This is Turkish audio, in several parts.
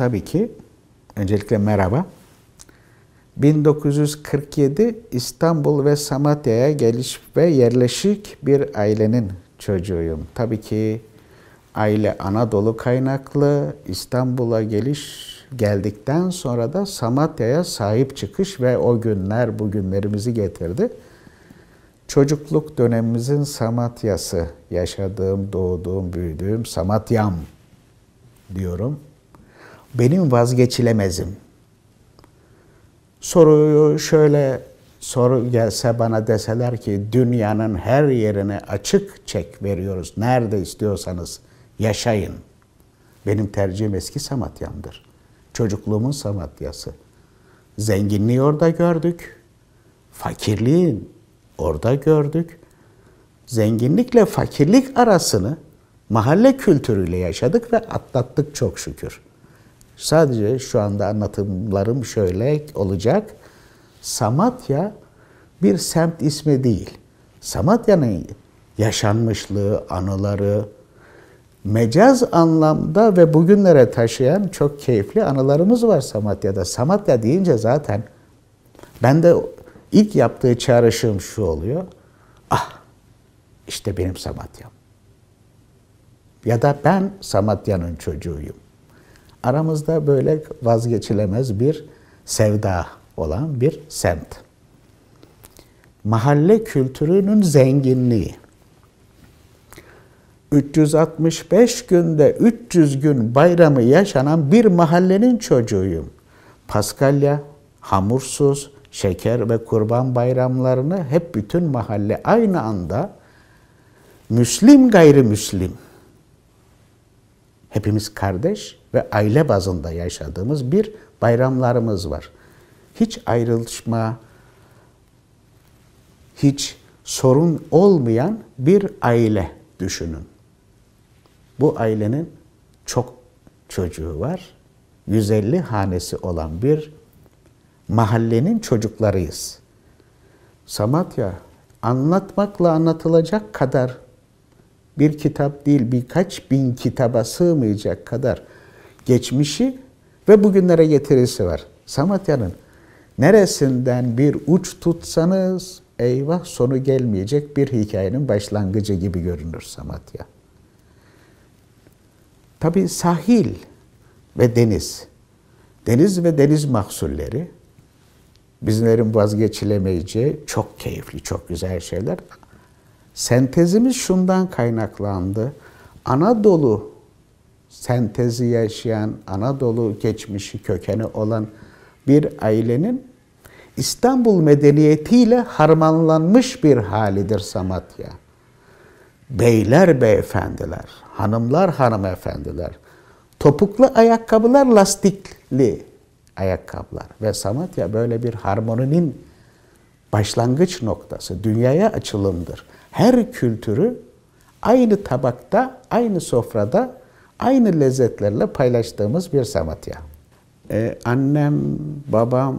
tabii ki öncelikle merhaba. 1947 İstanbul ve Samatya'ya geliş ve yerleşik bir ailenin çocuğuyum. Tabii ki aile Anadolu kaynaklı. İstanbul'a geldikten sonra da Samatya'ya sahip çıkış ve o günler bugünlerimizi getirdi. Çocukluk dönemimizin Samatya'sı, yaşadığım, doğduğum, büyüdüğüm Samatya'm diyorum. Benim vazgeçilemezim. Soru gelse bana deseler ki dünyanın her yerine açık çek veriyoruz. Nerede istiyorsanız yaşayın. Benim tercihim eski Samatya'mdır. Çocukluğumun Samatya'sı. Zenginliği orada gördük. Fakirliği orada gördük. Zenginlikle fakirlik arasını mahalle kültürüyle yaşadık ve atlattık çok şükür. Sadece şu anda anlatımlarım şöyle olacak. Samatya bir semt ismi değil. Samatya'nın yaşanmışlığı, anıları, mecaz anlamda ve bugünlere taşıyan çok keyifli anılarımız var Samatya'da. Samatya deyince zaten ben de ilk yaptığı çağrışım şu oluyor. Ah, işte benim Samatya'm. Ya da ben Samatya'nın çocuğuyum. Aramızda böyle vazgeçilemez bir sevda olan bir semt. Mahalle kültürünün zenginliği. 365 günde 300 gün bayramı yaşanan bir mahallenin çocuğuyum. Paskalya, hamursuz, şeker ve kurban bayramlarını hep bütün mahalle aynı anda Müslim gayrimüslim, hepimiz kardeş ve aile bazında yaşadığımız bir bayramlarımız var. Hiç ayrılma, hiç sorun olmayan bir aile düşünün. Bu ailenin çok çocuğu var. 150 hanesi olan bir mahallenin çocuklarıyız. Samatya anlatmakla anlatılacak kadar bir kitap değil, birkaç bin kitaba sığmayacak kadar geçmişi ve bugünlere getirisi var. Samatya'nın neresinden bir uç tutsanız eyvah sonu gelmeyecek bir hikayenin başlangıcı gibi görünür Samatya. Tabii sahil ve deniz. Deniz ve deniz mahsulleri bizlerin vazgeçilemeyeceği çok keyifli, çok güzel şeyler. Sentezimiz şundan kaynaklandı. Anadolu sentezi yaşayan, Anadolu geçmişi, kökeni olan bir ailenin İstanbul medeniyetiyle harmanlanmış bir halidir Samatya. Beyler beyefendiler, hanımlar hanımefendiler, topuklu ayakkabılar, lastikli ayakkabılar ve Samatya böyle bir harmoninin başlangıç noktası, dünyaya açılımdır. Her kültürü aynı tabakta, aynı sofrada, aynı lezzetlerle paylaştığımız bir Samatya. Annem, babam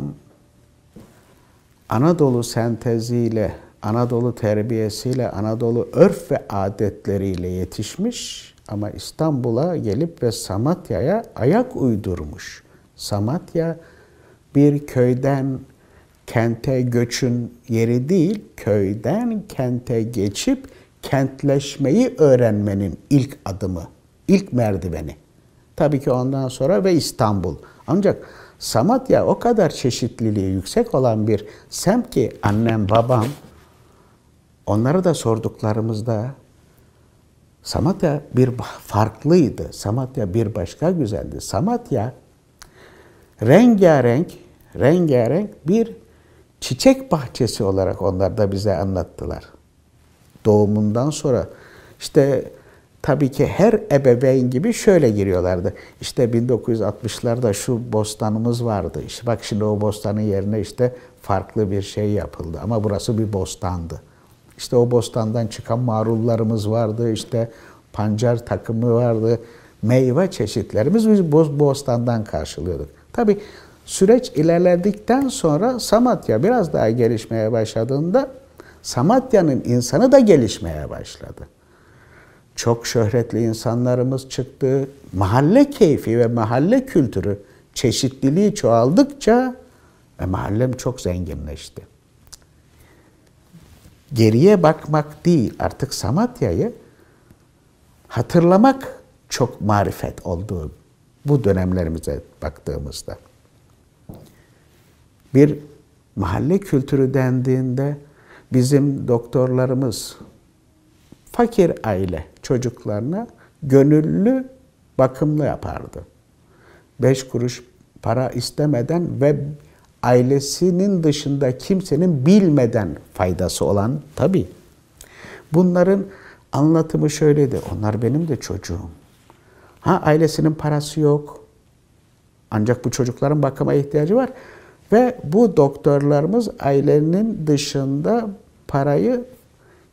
Anadolu senteziyle, Anadolu terbiyesiyle, Anadolu örf ve adetleriyle yetişmiş ama İstanbul'a gelip ve Samatya'ya ayak uydurmuş. Samatya bir köyden kente göçün yeri değil, köyden kente geçip kentleşmeyi öğrenmenin ilk adımı, ilk merdiveni. Tabii ki ondan sonra ve İstanbul. Ancak Samatya o kadar çeşitliliği yüksek olan bir semt ki annem, babam, onları da sorduklarımızda Samatya bir farklıydı. Samatya bir başka güzeldi. Samatya rengarenk bir çiçek bahçesi olarak onlar da bize anlattılar. Doğumundan sonra işte tabii ki her ebeveyn gibi şöyle giriyorlardı. İşte 1960'larda şu bostanımız vardı. İşte bak şimdi o bostanın yerine işte farklı bir şey yapıldı. Ama burası bir bostandı. İşte o bostandan çıkan marullarımız vardı. İşte pancar takımı vardı. Meyve çeşitlerimiz biz bostandan karşılıyorduk. Tabii süreç ilerledikten sonra Samatya biraz daha gelişmeye başladığında Samatya'nın insanı da gelişmeye başladı. çok şöhretli insanlarımız çıktı. Mahalle keyfi ve mahalle kültürü çeşitliliği çoğaldıkça mahallem çok zenginleşti. Geriye bakmak değil, artık Samatya'yı hatırlamak çok marifet oldu bu dönemlerimize baktığımızda. Bir mahalle kültürü dendiğinde bizim doktorlarımız fakir aile çocuklarına gönüllü bakımlı yapardı. 5 kuruş para istemeden ve ailesinin dışında kimsenin bilmeden faydası olan tabii. Bunların anlatımı şöyleydi. Onlar benim de çocuğum. Ailesinin parası yok. Ancak bu çocukların bakıma ihtiyacı var. Ve bu doktorlarımız ailenin dışında parayı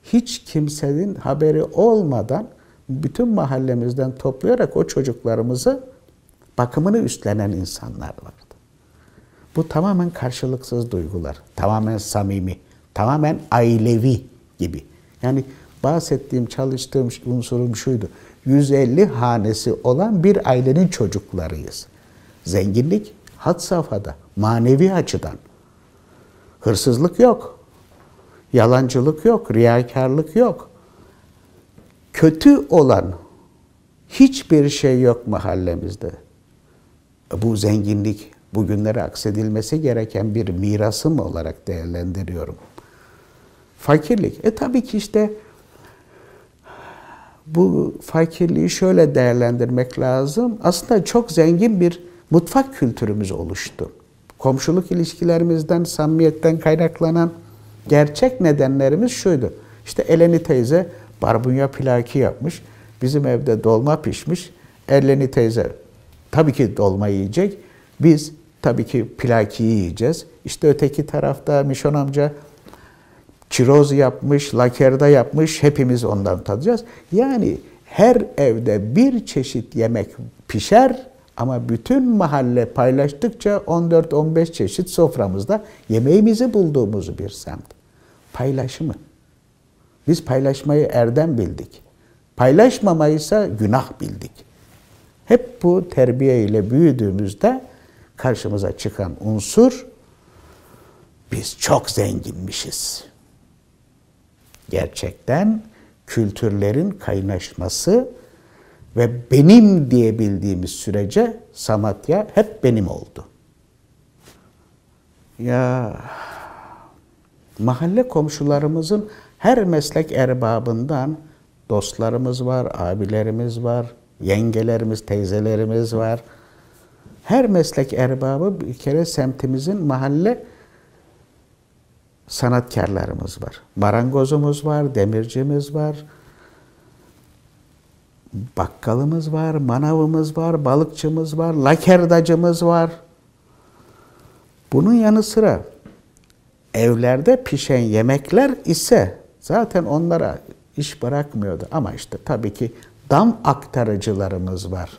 hiç kimsenin haberi olmadan bütün mahallemizden toplayarak o çocuklarımızı bakımını üstlenen insanlar vardı. Bu tamamen karşılıksız duygular, tamamen samimi, tamamen ailevi gibi. Yani bahsettiğim, çalıştığım unsurum şuydu. 150 hanesi olan bir ailenin çocuklarıyız. Zenginlik had safhada, manevi açıdan. Hırsızlık yok, yalancılık yok, riyakarlık yok. Kötü olan hiçbir şey yok mahallemizde. Bu zenginlik bugünlere aksedilmesi gereken bir mirasım olarak değerlendiriyorum. Fakirlik. Tabii ki işte bu fakirliği şöyle değerlendirmek lazım. Aslında çok zengin bir mutfak kültürümüz oluştu. Komşuluk ilişkilerimizden, samimiyetten kaynaklanan gerçek nedenlerimiz şuydu. İşte Eleni teyze barbunya pilaki yapmış. Bizim evde dolma pişmiş. Eleni teyze tabii ki dolma yiyecek. Biz tabii ki pilakiyi yiyeceğiz. İşte öteki tarafta Mişon amca çiroz yapmış, lakerda yapmış. Hepimiz ondan tadacağız. Yani her evde bir çeşit yemek pişer ama bütün mahalle paylaştıkça 14-15 çeşit soframızda yemeğimizi bulduğumuz bir semt. Paylaşımı. Biz paylaşmayı erdem bildik. Paylaşmamayı ise günah bildik. Hep bu terbiye ile büyüdüğümüzde karşımıza çıkan unsur, biz çok zenginmişiz. Gerçekten kültürlerin kaynaşması ve benim diyebildiğimiz sürece Samatya hep benim oldu. Ya mahalle komşularımızın her meslek erbabından dostlarımız var, abilerimiz var, yengelerimiz, teyzelerimiz var. Her meslek erbabı bir kere semtimizin mahalle sanatkarlarımız var. Marangozumuz var, demircimiz var, bakkalımız var, manavımız var, balıkçımız var, lakerdacımız var. Bunun yanı sıra evlerde pişen yemekler ise zaten onlara iş bırakmıyordu. Ama işte tabii ki dam aktarıcılarımız var.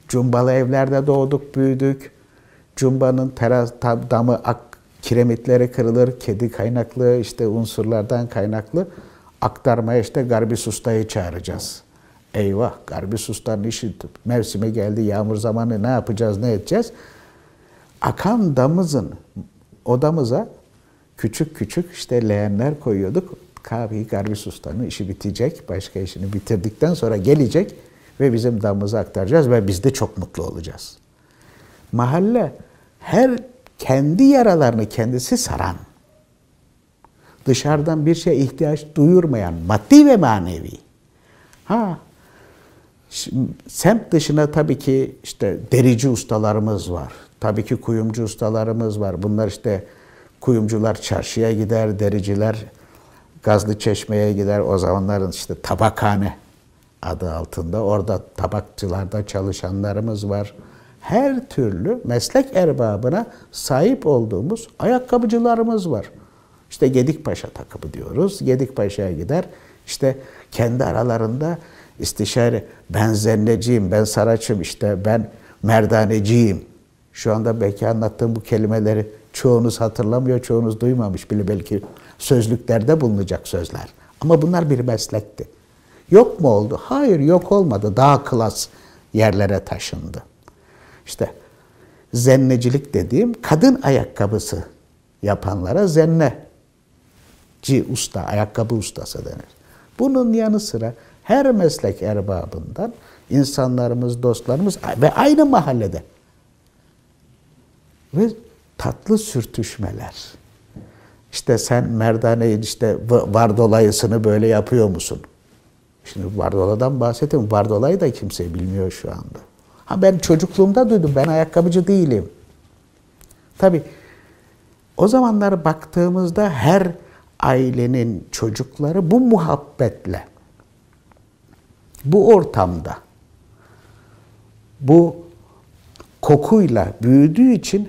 Cumbalı evlerde doğduk, büyüdük. Cumbanın damı kiremitleri kırılır, kedi kaynaklı işte unsurlardan kaynaklı. Aktarmaya işte Garbis Usta'yı çağıracağız. Eyvah, Garbis Usta'nın işi mevsimi geldi, yağmur zamanı ne yapacağız, ne edeceğiz? Akan odamıza küçük küçük işte leğenler koyuyorduk. Garbis Usta'nın işi bitecek, başka işini bitirdikten sonra gelecek ve bizim damımızı aktaracağız ve biz de çok mutlu olacağız. Mahalle her kendi yaralarını kendisi saran, dışarıdan bir şeye ihtiyaç duyurmayan, maddi ve manevi. Semt dışına tabii ki işte derici ustalarımız var. Tabii ki kuyumcu ustalarımız var. Bunlar işte kuyumcular çarşıya gider, dericiler Gazlıçeşme'ye gider. O zamanların işte tabakhane adı altında. Orada tabakçılarda çalışanlarımız var. Her türlü meslek erbabına sahip olduğumuz ayakkabıcılarımız var. İşte Gedikpaşa takımı diyoruz. Gedikpaşa'ya gider. İşte kendi aralarında istişare, ben zenneciyim, ben saraçım, işte ben merdaneciyim. Şu anda belki anlattığım bu kelimeleri çoğunuz hatırlamıyor, çoğunuz duymamış bile, belki sözlüklerde bulunacak sözler. Ama bunlar bir meslekti. Yok mu oldu? Hayır, yok olmadı. Daha klas yerlere taşındı. İşte zennecilik dediğim kadın ayakkabısı yapanlara zenneci usta, ayakkabı ustası denir. Bunun yanı sıra her meslek erbabından insanlarımız, dostlarımız ve aynı mahallede ve tatlı sürtüşmeler. İşte sen merdaneyi işte vardolayısını böyle yapıyor musun? Şimdi vardoladan bahsettim. Vardolayı da kimse bilmiyor şu anda. Ha ben çocukluğumda duydum. Ben ayakkabıcı değilim. Tabii o zamanlar baktığımızda her ailenin çocukları bu muhabbetle, bu ortamda, bu kokuyla büyüdüğü için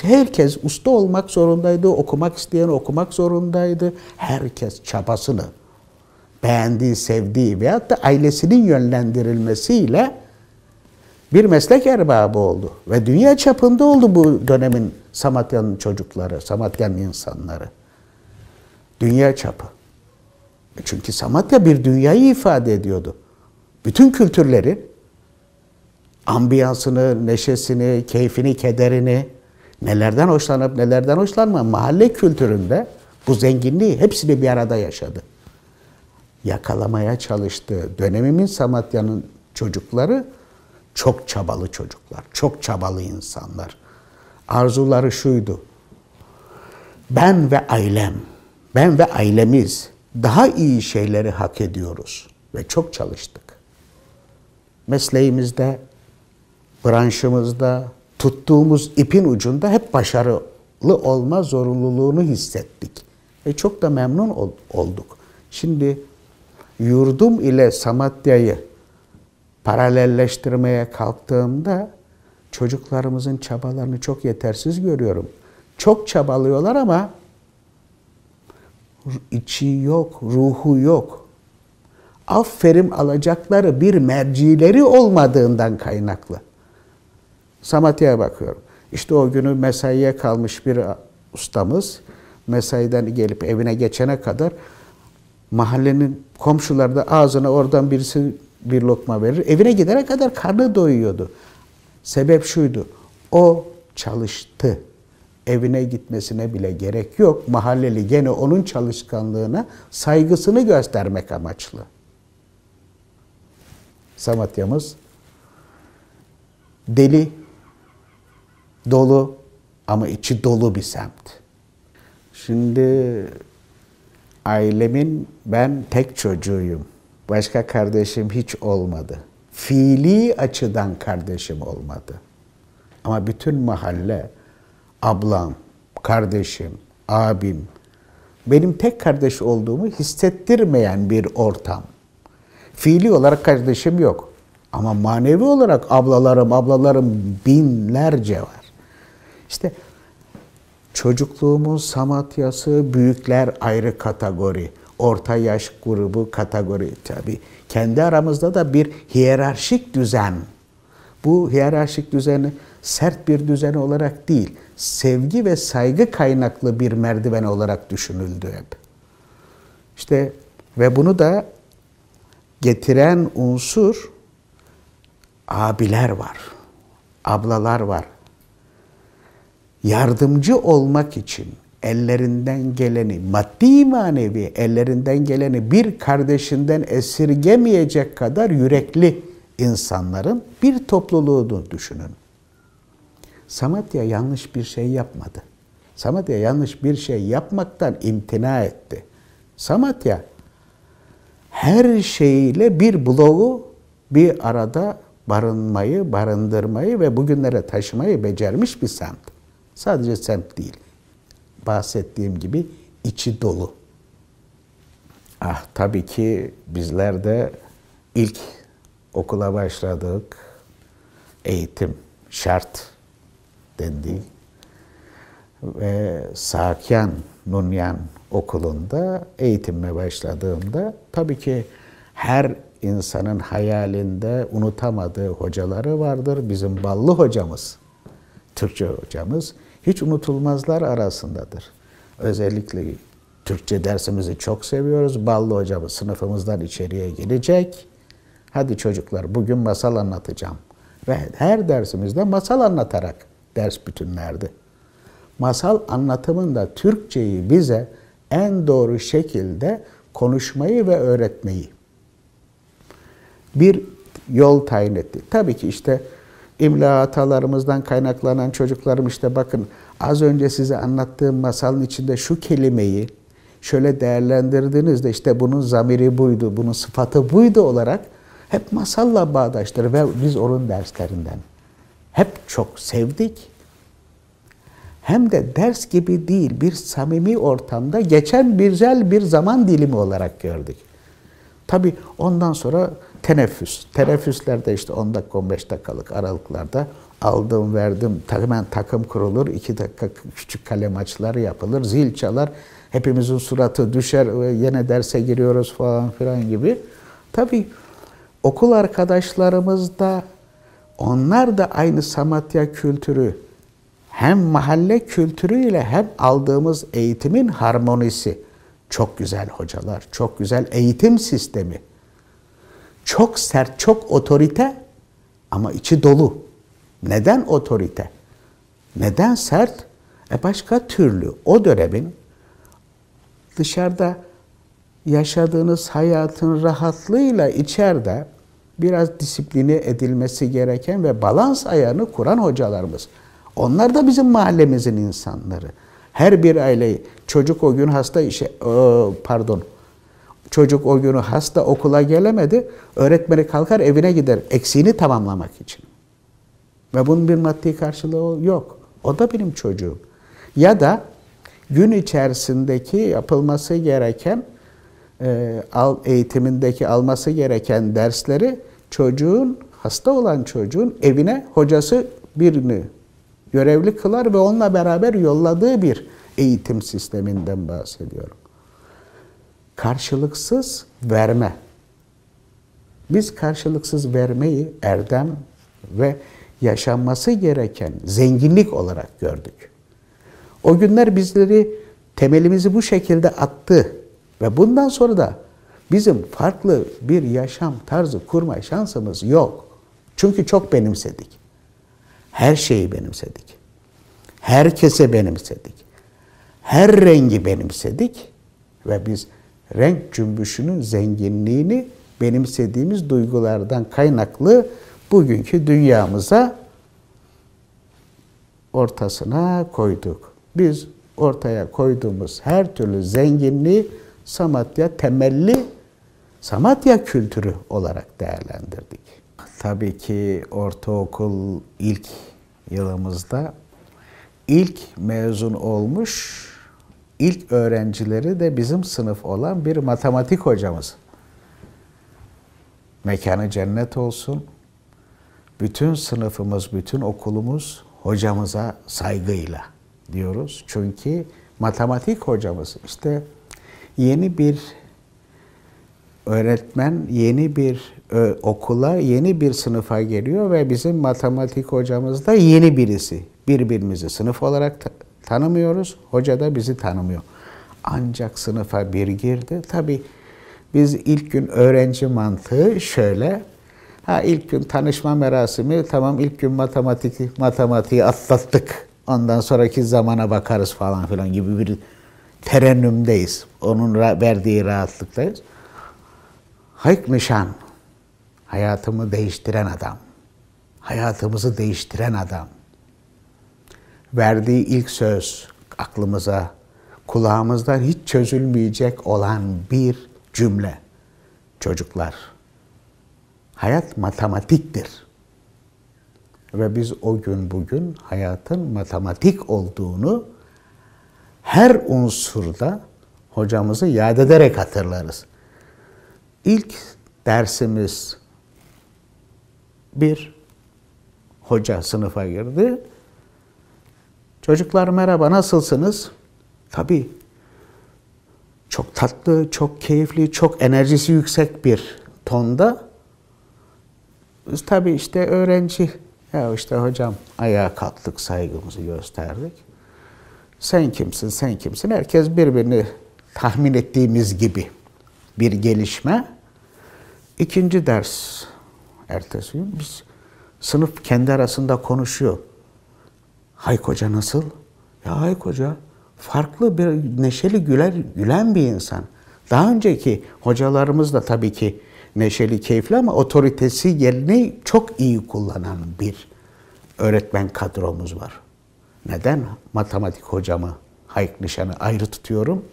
herkes usta olmak zorundaydı, okumak isteyen okumak zorundaydı. Herkes çabasını, beğendiği, sevdiği veyahut da ailesinin yönlendirilmesiyle bir meslek erbabı oldu. Ve dünya çapında oldu bu dönemin Samatya'nın çocukları, Samatya'nın insanları. Dünya çapı. Çünkü Samatya bir dünyayı ifade ediyordu. Bütün kültürleri, ambiyansını, neşesini, keyfini, kederini, nelerden hoşlanıp nelerden hoşlanma, mahalle kültüründe bu zenginliği hepsini bir arada yaşadı. Yakalamaya çalıştı. Dönemimin Samatya'nın çocukları çok çabalı çocuklar, çok çabalı insanlar. Arzuları şuydu: ben ve ailem, ben ve ailemiz daha iyi şeyleri hak ediyoruz ve çok çalıştık. Mesleğimizde, branşımızda, tuttuğumuz ipin ucunda hep başarılı olma zorunluluğunu hissettik. Ve çok da memnun olduk. Şimdi yurdum ile Samatya'yı paralelleştirmeye kalktığımda çocuklarımızın çabalarını çok yetersiz görüyorum. Çok çabalıyorlar ama içi yok, ruhu yok. Aferin alacakları bir mercileri olmadığından kaynaklı. Samatya'ya bakıyorum. İşte o günü mesaiye kalmış bir ustamız, mesaiden gelip evine geçene kadar mahallenin komşuları da ağzına oradan birisi bir lokma verir. Evine gidene kadar karnı doyuyordu. Sebep şuydu: o çalıştı. Evine gitmesine bile gerek yok. Mahalleli gene onun çalışkanlığına saygısını göstermek amaçlı. Samatya'mız deli, dolu ama içi dolu bir semt. Şimdi ailemin ben tek çocuğuyum. Başka kardeşim hiç olmadı. Fiili açıdan kardeşim olmadı. Ama bütün mahalle, ablam, kardeşim, abim, benim tek kardeş olduğumu hissettirmeyen bir ortam. Fiili olarak kardeşim yok. Ama manevi olarak ablalarım binlerce var. İşte çocukluğumuz Samatya'sı, büyükler ayrı kategori, orta yaş grubu kategori tabii. Kendi aramızda da bir hiyerarşik düzen. Bu hiyerarşik düzeni sert bir düzen olarak değil, sevgi ve saygı kaynaklı bir merdiven olarak düşünüldü hep. İşte ve bunu da getiren unsur abiler var, ablalar var. Yardımcı olmak için ellerinden geleni, maddi manevi ellerinden geleni bir kardeşinden esirgemeyecek kadar yürekli insanların bir topluluğunu düşünün. Samatya yanlış bir şey yapmadı. Samatya yanlış bir şey yapmaktan imtina etti. Samatya her şeyiyle bir bloğu bir arada barınmayı, barındırmayı ve bugünlere taşımayı becermiş bir semt. Sadece semt değil. Bahsettiğim gibi içi dolu. Tabii ki bizler de ilk okula başladık. Eğitim şart dendi. Ve Sakyan Nunyan Okulu'nda eğitime başladığımda tabii ki her insanın hayalinde unutamadığı hocaları vardır. Bizim Ballı hocamız, Türkçe hocamız hiç unutulmazlar arasındadır. Özellikle Türkçe dersimizi çok seviyoruz. Ballı hocamız sınıfımızdan içeriye gelecek. Hadi çocuklar bugün masal anlatacağım. Ve her dersimizde masal anlatarak ders bütünlerdi. Masal anlatımında Türkçeyi bize en doğru şekilde konuşmayı ve öğretmeyi bir yol tayin etti. Tabii ki işte imla hatalarımızdan kaynaklanan çocuklarım işte bakın az önce size anlattığım masalın içinde şu kelimeyi şöyle değerlendirdiğinizde işte bunun zamiri buydu, bunun sıfatı buydu olarak hep masalla bağdaştır ve biz onun derslerinden hep çok sevdik. Hem de ders gibi değil, bir samimi ortamda geçen güzel bir zaman dilimi olarak gördük. Tabii ondan sonra teneffüs. Teneffüslerde işte 10 dakika, 15 dakikalık aralıklarda aldım, verdim. Hemen takım kurulur, 2 dakika küçük kale maçları yapılır, zil çalar. Hepimizin suratı düşer ve yine derse giriyoruz falan filan gibi. Tabii okul arkadaşlarımız da, onlar da aynı Samatya kültürü, hem mahalle kültürüyle hem aldığımız eğitimin harmonisi. Çok güzel hocalar, çok güzel eğitim sistemi. Çok sert, çok otorite ama içi dolu. Neden otorite? Neden sert? Başka türlü o dönemin dışarıda yaşadığınız hayatın rahatlığıyla içeride biraz disipline edilmesi gereken ve balans ayarını kuran hocalarımız. Onlar da bizim mahallemizin insanları. Her bir aile, çocuk o gün hasta çocuk o günü hasta okula gelemedi, öğretmeni kalkar evine gider eksiğini tamamlamak için. Ve bunun bir maddi karşılığı yok. O da benim çocuğum. Ya da gün içerisindeki yapılması gereken, eğitimindeki alması gereken dersleri hasta olan çocuğun evine hocası birini görevli kılar ve onunla beraber yolladığı bir eğitim sisteminden bahsediyorum. Karşılıksız verme. Biz karşılıksız vermeyi erdem ve yaşanması gereken zenginlik olarak gördük. O günler temelimizi bu şekilde attı ve bundan sonra da bizim farklı bir yaşam tarzı kurma şansımız yok. Çünkü çok benimsedik. Her şeyi benimsedik. Herkese benimsedik. Her rengi benimsedik ve biz renk cümbüşünün zenginliğini benimsediğimiz duygulardan kaynaklı bugünkü dünyamıza ortasına koyduk. Biz ortaya koyduğumuz her türlü zenginliği Samatya temelli Samatya kültürü olarak değerlendirdik. Tabii ki ortaokul ilk yılımızda ilk mezun olmuş, ilk öğrencileri de bizim sınıf olan bir matematik hocamız. Mekanı cennet olsun. Bütün sınıfımız, bütün okulumuz hocamıza saygıyla diyoruz. Çünkü matematik hocamız işte yeni bir öğretmen, yeni bir okula, yeni bir sınıfa geliyor ve bizim matematik hocamız da yeni birisi. Birbirimizi sınıf olarak tanımıyoruz, hoca da bizi tanımıyor. Ancak sınıfa bir girdi. Tabii biz ilk gün öğrenci mantığı şöyle. İlk gün tanışma merasimi, tamam ilk gün matematiği atlattık. Ondan sonraki zamana bakarız falan filan gibi bir terennümdeyiz. Onun verdiği rahatlıktayız. Hayk nişan, hayatımı değiştiren adam, hayatımızı değiştiren adam. Verdiği ilk söz aklımıza, kulağımızdan hiç çözülmeyecek olan bir cümle. Çocuklar, hayat matematiktir. Ve biz o gün bugün hayatın matematik olduğunu her unsurda hocamızı yad ederek hatırlarız. İlk dersimiz bir hoca sınıfa girdi. Çocuklar merhaba, nasılsınız? Tabii çok tatlı, çok keyifli, çok enerjisi yüksek bir tonda. Biz tabii işte öğrenci, ya işte hocam ayağa kalktık, saygımızı gösterdik. Sen kimsin, sen kimsin? Herkes birbirini tahmin ettiğimiz gibi bir gelişme. İkinci ders ertesi gün biz sınıf kendi arasında konuşuyor. Hayk Hoca nasıl? Ya Hayk Hoca farklı bir neşeli gülen bir insan. Daha önceki hocalarımız da tabii ki neşeli, keyifli ama otoritesi yerini çok iyi kullanan bir öğretmen kadromuz var. Neden matematik hocamı Hayk Nişan'ı ayrı tutuyorum?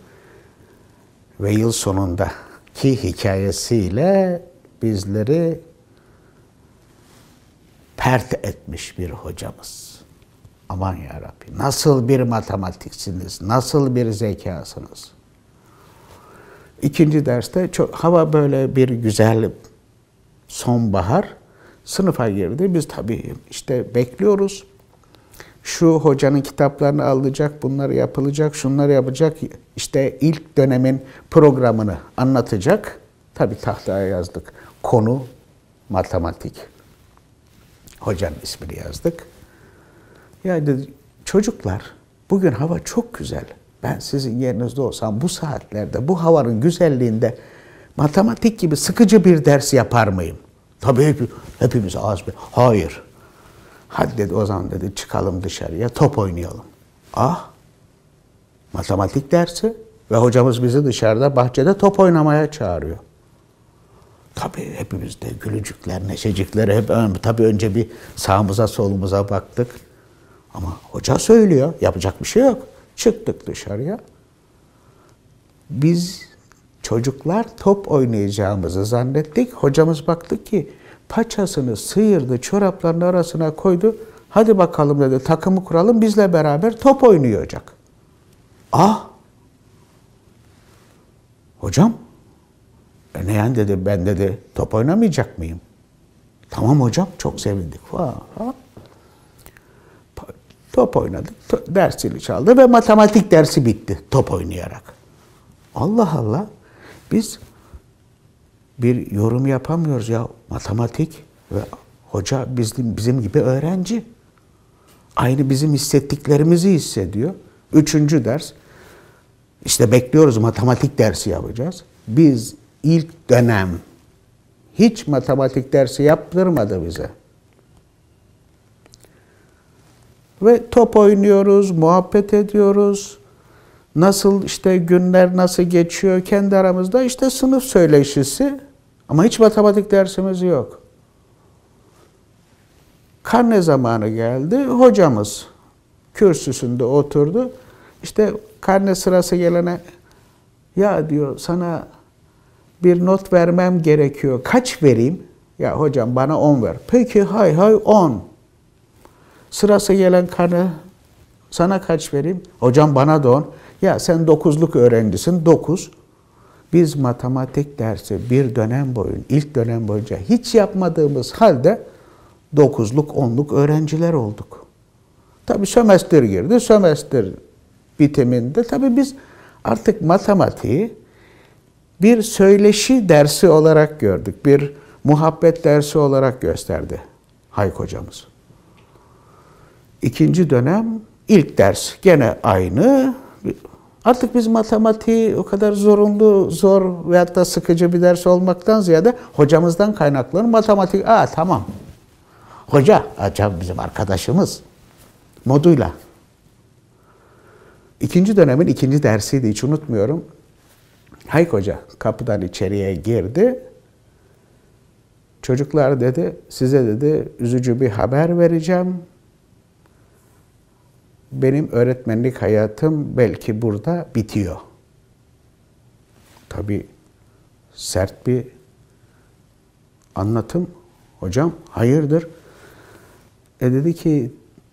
Ve yıl sonundaki hikayesiyle bizleri pert etmiş bir hocamız. Aman yarabbi, nasıl bir matematiksiniz, nasıl bir zekasınız. İkinci derste hava böyle bir güzel sonbahar, sınıfa girdi. Biz tabii işte bekliyoruz. Şu hocanın kitaplarını alacak, bunları yapılacak, şunları yapacak. İşte ilk dönemin programını anlatacak. Tabii tahtaya yazdık. Konu matematik. Hocanın ismini yazdık. Ya dedi, çocuklar bugün hava çok güzel. Ben sizin yerinizde olsam bu saatlerde, bu havanın güzelliğinde matematik gibi sıkıcı bir ders yapar mıyım? Tabii hepimiz ağız bir. Hayır. Hadi dedi o zaman dedi çıkalım dışarıya top oynayalım. Ah! Matematik dersi ve hocamız bizi dışarıda bahçede top oynamaya çağırıyor. Tabii hepimiz de gülücükler, neşecikler hep tabii önce bir sağımıza solumuza baktık. Ama hoca söylüyor, yapacak bir şey yok. Çıktık dışarıya. Biz çocuklar top oynayacağımızı zannettik. Hocamız baktı ki paçasını sıyırdı, çoraplarının arasına koydu. Hadi bakalım dedi, takımı kuralım, bizle beraber top oynayacak. Ah! Hocam, ne yani dedi, ben dedi top oynamayacak mıyım? Tamam hocam, çok sevindik. Top oynadık, ders zili çaldı ve matematik dersi bitti top oynayarak. Allah Allah, biz bir yorum yapamıyoruz ya, matematik ve hoca bizim gibi öğrenci. Aynı bizim hissettiklerimizi hissediyor. Üçüncü ders, işte bekliyoruz matematik dersi yapacağız. Biz ilk dönem hiç matematik dersi yaptırmadı bize. Ve top oynuyoruz, muhabbet ediyoruz. Nasıl işte günler nasıl geçiyor kendi aramızda işte sınıf söyleşisi ama hiç matematik dersimiz yok. Karne zamanı geldi. Hocamız kürsüsünde oturdu. İşte karne sırası gelene ya diyor sana bir not vermem gerekiyor. Kaç vereyim? Ya hocam bana 10 ver. Peki hay 10. Sırası gelen karne sana kaç vereyim? Hocam bana da 10. Ya sen 9'luk öğrencisin 9. Biz matematik dersi bir dönem boyunca, ilk dönem boyunca hiç yapmadığımız halde 9'luk 10'luk öğrenciler olduk. Tabii sömestr girdi. Sömestr bitiminde tabii biz artık matematiği bir söyleşi dersi olarak gördük. Bir muhabbet dersi olarak gösterdi Hayk hocamız. İkinci dönem ilk ders gene aynı. Artık biz matematiği o kadar zor veyahut da sıkıcı bir ders olmaktan ziyade hocamızdan kaynaklanır. Matematik, tamam. Hoca bizim arkadaşımız moduyla. İkinci dönemin ikinci dersiydi, hiç unutmuyorum. Hayk Hoca kapıdan içeriye girdi. Çocuklar dedi, size dedi üzücü bir haber vereceğim. Benim öğretmenlik hayatım belki burada bitiyor. Tabii sert bir anlatım. Hocam hayırdır? Dedi ki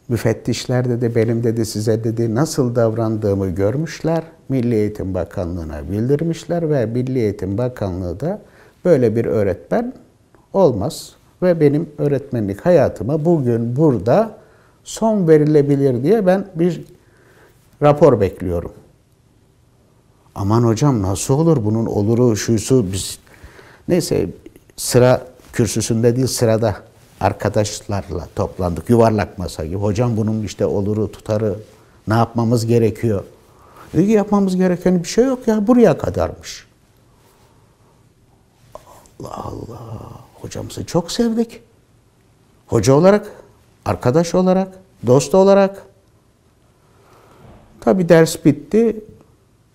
müfettişler dedi benim dedi size dedi nasıl davrandığımı görmüşler. Milli Eğitim Bakanlığı'na bildirmişler ve Milli Eğitim Bakanlığı da böyle bir öğretmen olmaz. Ve benim öğretmenlik hayatıma bugün burada son verilebilir diye ben bir rapor bekliyorum. Aman hocam nasıl olur? Bunun oluru, şuysu biz... Neyse sıra kürsüsünde değil sırada arkadaşlarla toplandık. Yuvarlak masa gibi. Hocam bunun işte oluru, tutarı ne yapmamız gerekiyor? Dedi ki yapmamız gereken bir şey yok ya, buraya kadarmış. Allah Allah. Hocamızı çok sevdik. Hoca olarak, arkadaş olarak, dost olarak. Tabii ders bitti.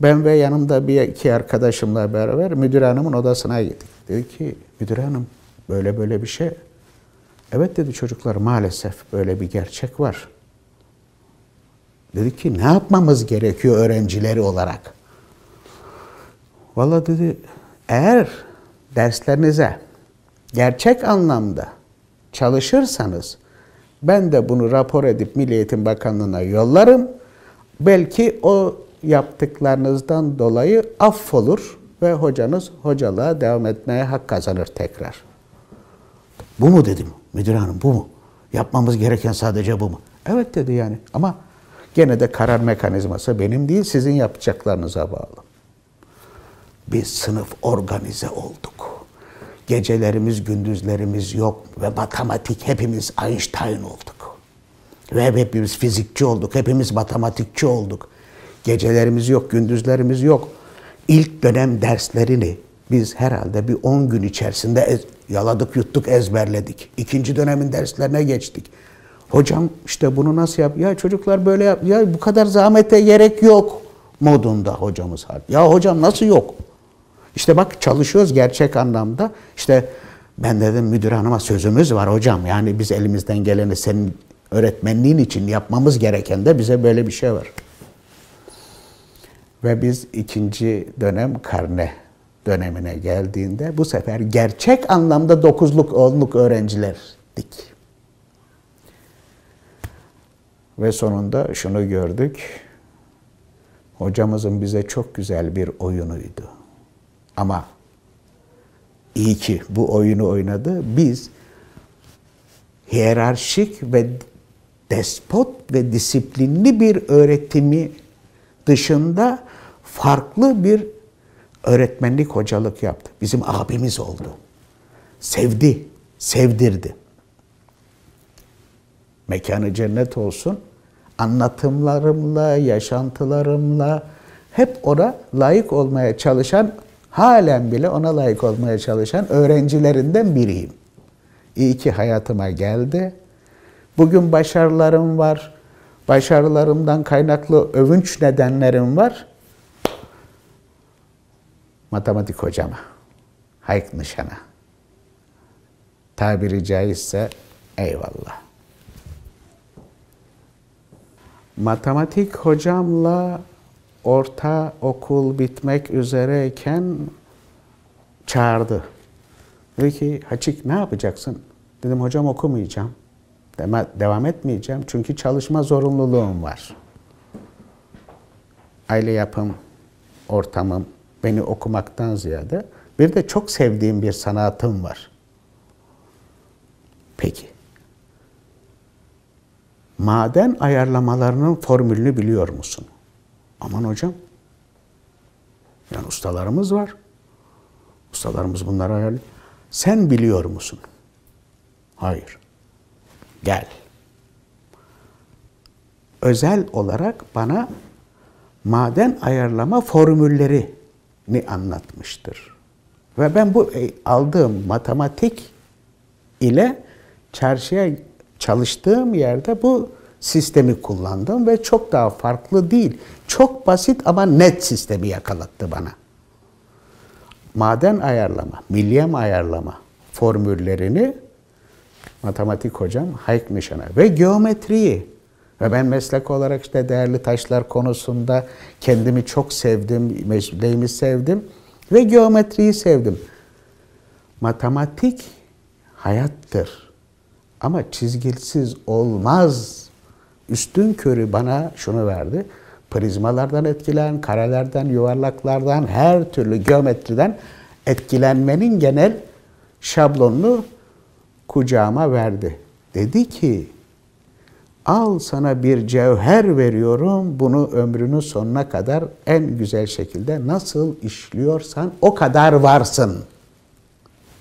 Ben ve yanımda bir iki arkadaşımla beraber müdür hanımın odasına gittik. Dedi ki müdür hanım böyle bir şey. Evet dedi, çocuklar maalesef böyle bir gerçek var. Dedi ki ne yapmamız gerekiyor öğrencileri olarak? Vallahi dedi, eğer derslerinize gerçek anlamda çalışırsanız ben de bunu rapor edip Milli Eğitim Bakanlığı'na yollarım. Belki o yaptıklarınızdan dolayı affolur ve hocanız hocalığa devam etmeye hak kazanır tekrar. Bu mu dedim müdür hanım, bu mu? Yapmamız gereken sadece bu mu? Evet dedi yani, ama gene de karar mekanizması benim değil, sizin yapacaklarınıza bağlı. Biz sınıf organize olduk. Gecelerimiz, gündüzlerimiz yok ve matematik, hepimiz Einstein olduk. Ve hepimiz fizikçi olduk, hepimiz matematikçi olduk. Gecelerimiz yok, gündüzlerimiz yok. İlk dönem derslerini biz herhalde bir 10 gün içerisinde yaladık, yuttuk, ezberledik. İkinci dönemin derslerine geçtik. Hocam işte bunu nasıl yap? Ya çocuklar böyle yap. Ya bu kadar zahmete gerek yok modunda hocamız. Ya hocam nasıl yok? İşte bak çalışıyoruz gerçek anlamda. İşte ben dedim müdür hanıma sözümüz var hocam. Yani biz elimizden geleni senin öğretmenliğin için yapmamız gereken de bize böyle bir şey var. Ve biz ikinci dönem karne dönemine geldiğinde bu sefer gerçek anlamda 9'luk 10'luk öğrencilerdik. Ve sonunda şunu gördük. Hocamızın bize çok güzel bir oyunuydu. Ama iyi ki bu oyunu oynadı. Biz hiyerarşik ve despot ve disiplinli bir öğretimi dışında farklı bir öğretmenlik, hocalık yaptı. Bizim abimiz oldu. Sevdi, sevdirdi. Mekanı cennet olsun. Anlatımlarımla, yaşantılarımla hep ona layık olmaya çalışan, halen bile ona layık olmaya çalışan öğrencilerinden biriyim. İyi ki hayatıma geldi. Bugün başarılarım var. Başarılarımdan kaynaklı övünç nedenlerim var. Matematik hocama, Hayk Nişan'a. Tabiri caizse eyvallah. Matematik hocamla orta okul bitmek üzereyken çağırdı. Dedi ki Haçik ne yapacaksın? Dedim hocam okumayacağım. Devam etmeyeceğim çünkü çalışma zorunluluğum var. Aile yapım, ortamım beni okumaktan ziyade bir de çok sevdiğim bir sanatım var. Peki. Maden ayarlamalarının formülünü biliyor musun? Aman hocam. Yani ustalarımız var. Ustalarımız bunları ayarlıyor. Sen biliyor musun? Hayır. Gel. Özel olarak bana maden ayarlama formüllerini anlatmıştır. Ve ben bu aldığım matematik ile çarşıya çalıştığım yerde bu sistemi kullandım ve çok daha farklı değil. Çok basit ama net sistemi yakalattı bana. Maden ayarlama, milyem ayarlama formüllerini matematik hocam Hayk Nişan'a ve geometriyi ve ben meslek olarak işte değerli taşlar konusunda kendimi çok sevdim, mesleğimi sevdim ve geometriyi sevdim. Matematik hayattır ama çizgisiz olmaz. Üstünkörü bana şunu verdi. Prizmalardan etkilen, karelerden, yuvarlaklardan, her türlü geometriden etkilenmenin genel şablonunu kucağıma verdi. Dedi ki, al sana bir cevher veriyorum, bunu ömrünün sonuna kadar en güzel şekilde nasıl işliyorsan o kadar varsın.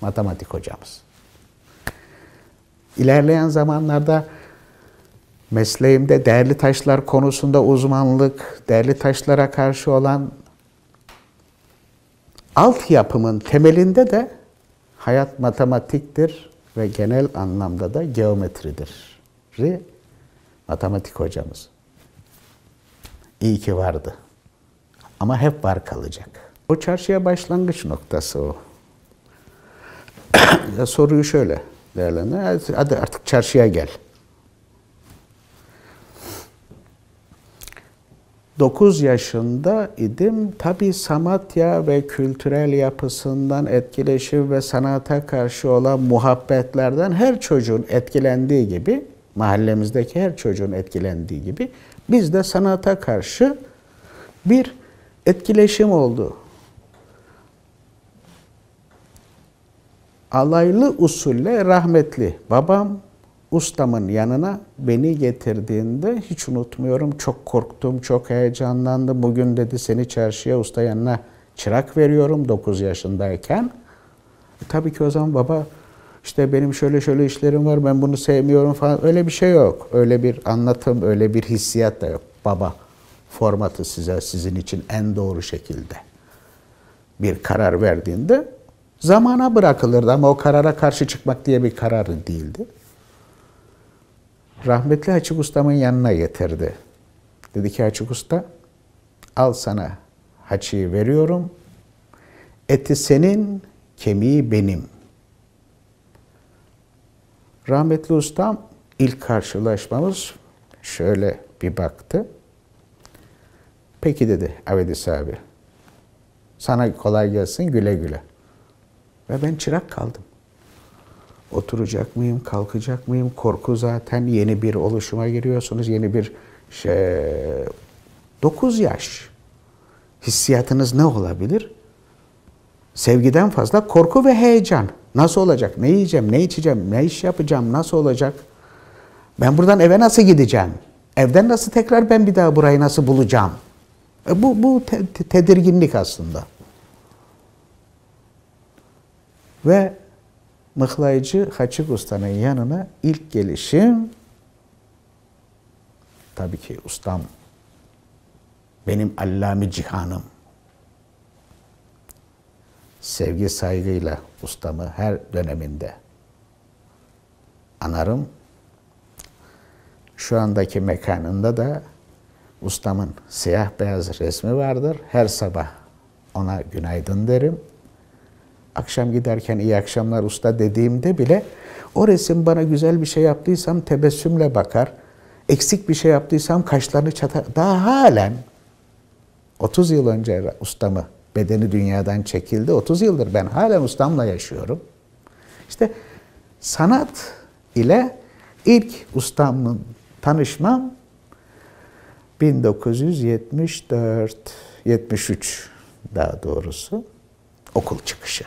Matematik hocamız. İlerleyen zamanlarda mesleğimde değerli taşlar konusunda uzmanlık, değerli taşlara karşı olan altyapımın temelinde de hayat matematiktir ve genel anlamda da geometridir. Matematik hocamız. İyi ki vardı. Ama hep var kalacak. O çarşıya başlangıç noktası o. Ya soruyu şöyle değerlendir. Hadi artık çarşıya gel. 9 yaşında idim. Tabii Samatya ve kültürel yapısından etkileşim ve sanata karşı olan muhabbetlerden her çocuğun etkilendiği gibi, mahallemizdeki her çocuğun etkilendiği gibi biz de sanata karşı bir etkileşim oldu. Alaylı usulle rahmetli babam ustamın yanına beni getirdiğinde hiç unutmuyorum. Çok korktum, çok heyecanlandım. Bugün dedi seni çarşıya usta yanına çırak veriyorum 9 yaşındayken. Tabii ki o zaman baba işte benim şöyle şöyle işlerim var, ben bunu sevmiyorum falan, öyle bir şey yok. Öyle bir anlatım, öyle bir hissiyat da yok. Baba formatı size sizin için en doğru şekilde bir karar verdiğinde zamana bırakılırdı ama o karara karşı çıkmak diye bir karar değildi. Rahmetli Açık Usta'mın yanına getirdi. Dedi ki Açık Usta, al sana haçıyı veriyorum. Eti senin, kemiği benim. Rahmetli ustam ilk karşılaşmamız şöyle bir baktı. Peki dedi Avedis abi. Sana kolay gelsin, güle güle. Ve ben çırak kaldım. Oturacak mıyım, kalkacak mıyım? Korku zaten, yeni bir oluşuma giriyorsunuz. Yeni bir 9 yaş. Hissiyatınız ne olabilir? Sevgiden fazla korku ve heyecan. Nasıl olacak? Ne yiyeceğim, ne içeceğim, ne iş yapacağım, nasıl olacak? Ben buradan eve nasıl gideceğim? Evden nasıl tekrar ben bir daha burayı nasıl bulacağım? Bu tedirginlik aslında. Ve mıhlayıcı Haçık Usta'nın yanına ilk gelişim, tabii ki ustam, benim allame cihanım. Sevgi saygıyla ustamı her döneminde anarım. Şu andaki mekanında da ustamın siyah beyaz resmi vardır. Her sabah ona günaydın derim. Akşam giderken iyi akşamlar usta dediğimde bile o resim bana güzel bir şey yaptıysam tebessümle bakar. Eksik bir şey yaptıysam kaşlarını çatar. Daha halen 30 yıl önce ustamı, bedeni dünyadan çekildi. 30 yıldır ben halen ustamla yaşıyorum. İşte sanat ile ilk ustamla tanışmam 1974, 73 daha doğrusu okul çıkışı.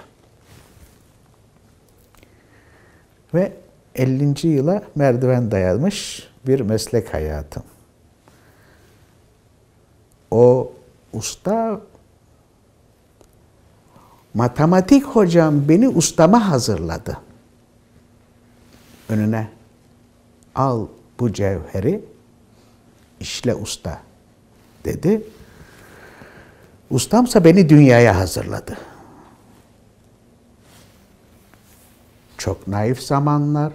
Ve 50. yıla merdiven dayanmış bir meslek hayatım. O usta, matematik hocam beni ustama hazırladı. Önüne al bu cevheri, işle usta dedi. Ustamsa beni dünyaya hazırladı. Çok naif zamanlar,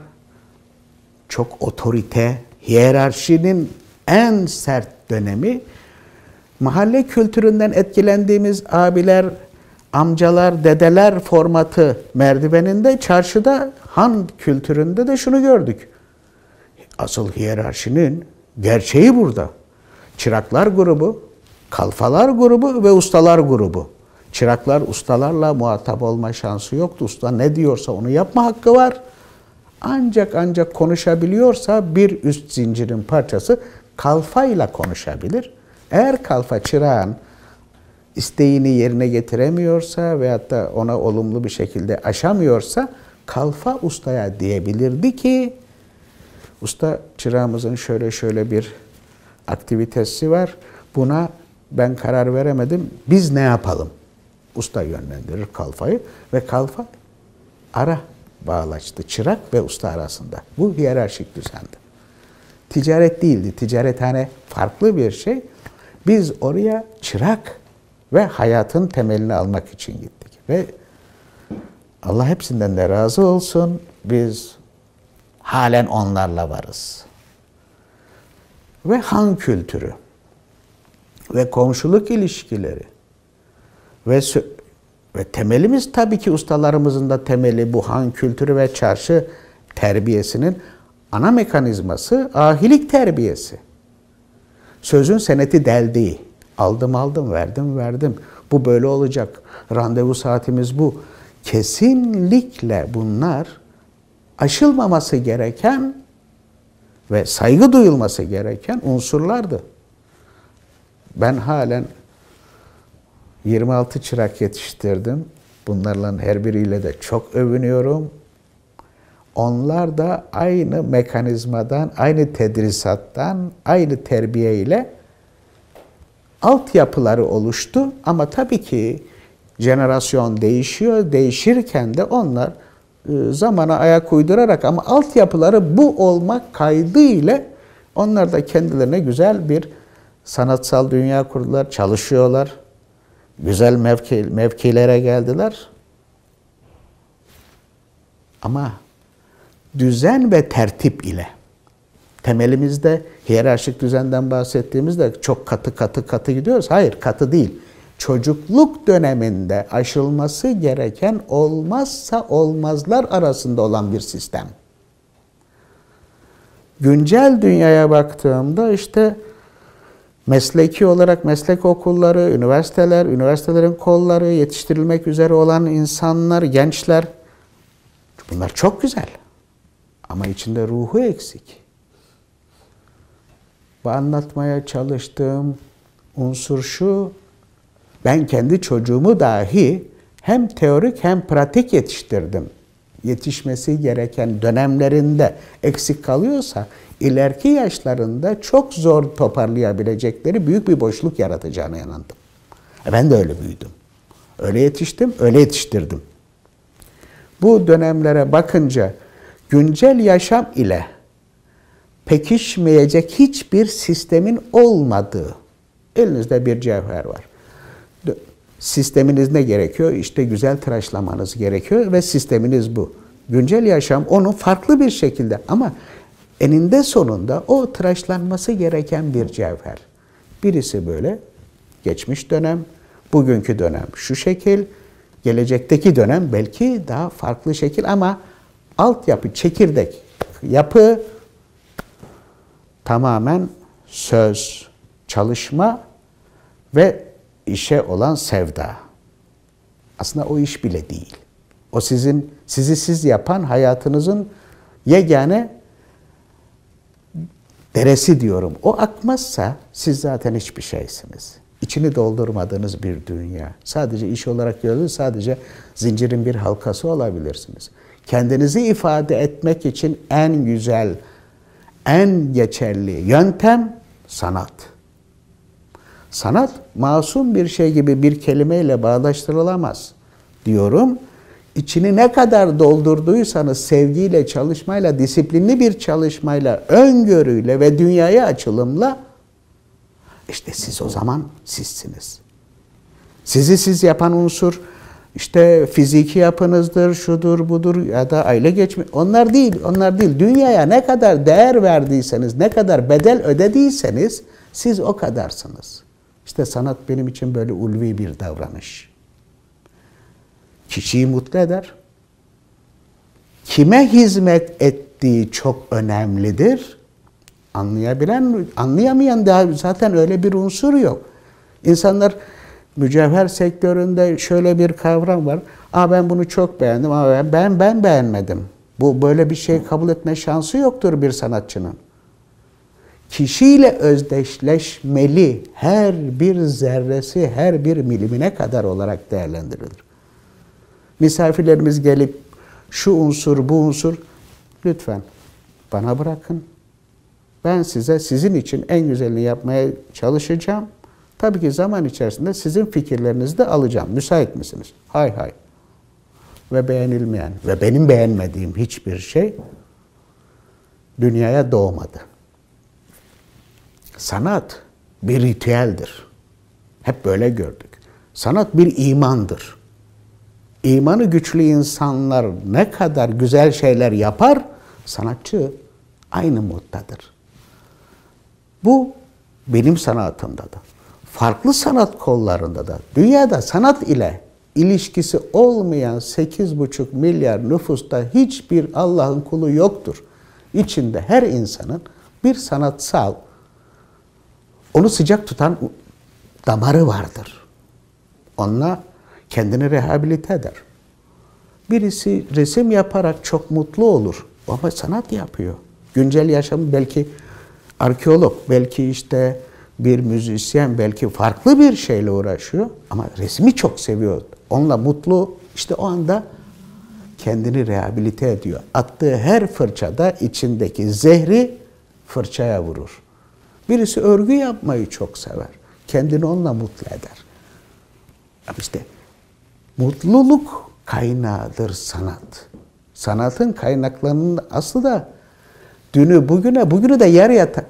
çok otorite, hiyerarşinin en sert dönemi, mahalle kültüründen etkilendiğimiz abiler, amcalar, dedeler formatı merdiveninde, çarşıda, han kültüründe de şunu gördük. Asıl hiyerarşinin gerçeği burada. Çıraklar grubu, kalfalar grubu ve ustalar grubu. Çıraklar ustalarla muhatap olma şansı yoktu. Usta ne diyorsa onu yapma hakkı var. Ancak konuşabiliyorsa bir üst zincirin parçası kalfayla konuşabilir. Eğer kalfa çırağın isteğini yerine getiremiyorsa veyahut da ona olumlu bir şekilde aşamıyorsa kalfa ustaya diyebilirdi ki usta çırağımızın şöyle bir aktivitesi var. Buna ben karar veremedim. Biz ne yapalım? Usta yönlendirir kalfayı ve kalfa ara bağlaçtı çırak ve usta arasında. Bu hiyerarşik düzendi. ticaret değildi. Ticarethane farklı bir şey. Biz oraya çırak ve hayatın temelini almak için gittik. Ve Allah hepsinden de razı olsun. Biz halen onlarla varız. Ve han kültürü ve komşuluk ilişkileri ve temelimiz tabii ki ustalarımızın da temeli bu han kültürü ve çarşı terbiyesinin ana mekanizması ahilik terbiyesi. Sözün seneti deldiği. Aldım aldım, verdim verdim. Bu böyle olacak. Randevu saatimiz bu. Kesinlikle bunlar aşılmaması gereken ve saygı duyulması gereken unsurlardı. Ben halen 26 çırak yetiştirdim. Bunlarla her biriyle de çok övünüyorum. Onlar da aynı mekanizmadan, aynı tedrisattan, aynı terbiye ile altyapıları oluştu. Ama tabii ki jenerasyon değişiyor. Değişirken de onlar zamana ayak uydurarak ama altyapıları bu olmak kaydıyla onlar da kendilerine güzel bir sanatsal dünya kurdular, çalışıyorlar. Güzel mevkilere geldiler. Ama düzen ve tertip ile temelimizde hiyerarşik düzenden bahsettiğimizde çok katı gidiyoruz. Hayır, katı değil. Çocukluk döneminde aşılması gereken olmazsa olmazlar arasında olan bir sistem. Güncel dünyaya baktığımda işte mesleki olarak meslek okulları, üniversiteler, üniversitelerin kolları, yetiştirilmek üzere olan insanlar, gençler, bunlar çok güzel. Ama içinde ruhu eksik. Bu anlatmaya çalıştığım unsur şu, ben kendi çocuğumu dahi hem teorik hem pratik yetiştirdim. Yetişmesi gereken dönemlerinde eksik kalıyorsa, ileriki yaşlarında çok zor toparlayabilecekleri büyük bir boşluk yaratacağına inandım. Ben de öyle büyüdüm. Öyle yetiştim, öyle yetiştirdim. Bu dönemlere bakınca güncel yaşam ile pekişmeyecek hiçbir sistemin olmadığı, elinizde bir cevher var. Sisteminiz ne gerekiyor? İşte güzel tıraşlamanız gerekiyor ve sisteminiz bu. Güncel yaşam onu farklı bir şekilde ama eninde sonunda o tıraşlanması gereken bir cevher. Birisi böyle, geçmiş dönem, bugünkü dönem şu şekil, gelecekteki dönem belki daha farklı şekil ama altyapı, çekirdek yapı tamamen söz, çalışma ve işe olan sevda. Aslında o iş bile değil. O sizi siz yapan hayatınızın yegane deresi diyorum. O akmazsa siz zaten hiçbir şeysiniz. İçini doldurmadığınız bir dünya. Sadece iş olarak gördüğünüz, sadece zincirin bir halkası olabilirsiniz. Kendinizi ifade etmek için en güzel, en geçerli yöntem sanat. Sanat masum bir şey gibi bir kelimeyle bağdaştırılamaz diyorum. İçini ne kadar doldurduysanız sevgiyle, çalışmayla, disiplinli bir çalışmayla, öngörüyle ve dünyaya açılımla işte siz o zaman sizsiniz. Sizi siz yapan unsur işte fiziki yapınızdır, şudur, budur ya da aile geçmiş. Onlar değil, onlar değil. Dünyaya ne kadar değer verdiyseniz, ne kadar bedel ödediyseniz siz o kadarsınız. İşte sanat benim için böyle ulvi bir davranış. Kişiyi mutlu eder. Kime hizmet ettiği çok önemlidir. Anlayabilen, anlayamayan da zaten öyle bir unsur yok. İnsanlar mücevher sektöründe şöyle bir kavram var. Ben bunu çok beğendim ama ben beğenmedim. Bu böyle bir şey kabul etme şansı yoktur bir sanatçının. Kişiyle özdeşleşmeli, her bir zerresi, her bir milimine kadar olarak değerlendirilir. Misafirlerimiz gelip şu unsur, bu unsur, lütfen bana bırakın. Ben size sizin için en güzelini yapmaya çalışacağım. Tabii ki zaman içerisinde sizin fikirlerinizi de alacağım. Müsait misiniz? Hay hay. Ve beğenilmeyen ve benim beğenmediğim hiçbir şey dünyaya doğmadı. Sanat bir ritüeldir. Hep böyle gördük. Sanat bir imandır. İmanı güçlü insanlar ne kadar güzel şeyler yapar, sanatçı aynı moddadır. Bu benim sanatımda da, farklı sanat kollarında da, dünyada sanat ile ilişkisi olmayan 8,5 milyar nüfusta hiçbir Allah'ın kulu yoktur. İçinde her insanın bir sanatsal, onu sıcak tutan damarı vardır. Onunla kendini rehabilite eder. Birisi resim yaparak çok mutlu olur ama sanat yapıyor. Güncel yaşam belki arkeolog, belki işte bir müzisyen, belki farklı bir şeyle uğraşıyor ama resmi çok seviyor. Onunla mutlu, işte o anda kendini rehabilite ediyor. Attığı her fırçada içindeki zehri fırçaya vurur. Birisi örgü yapmayı çok sever. Kendini onunla mutlu eder. Ama işte mutluluk kaynağıdır sanat. Sanatın kaynaklarının aslı da dünü bugüne, bugünü de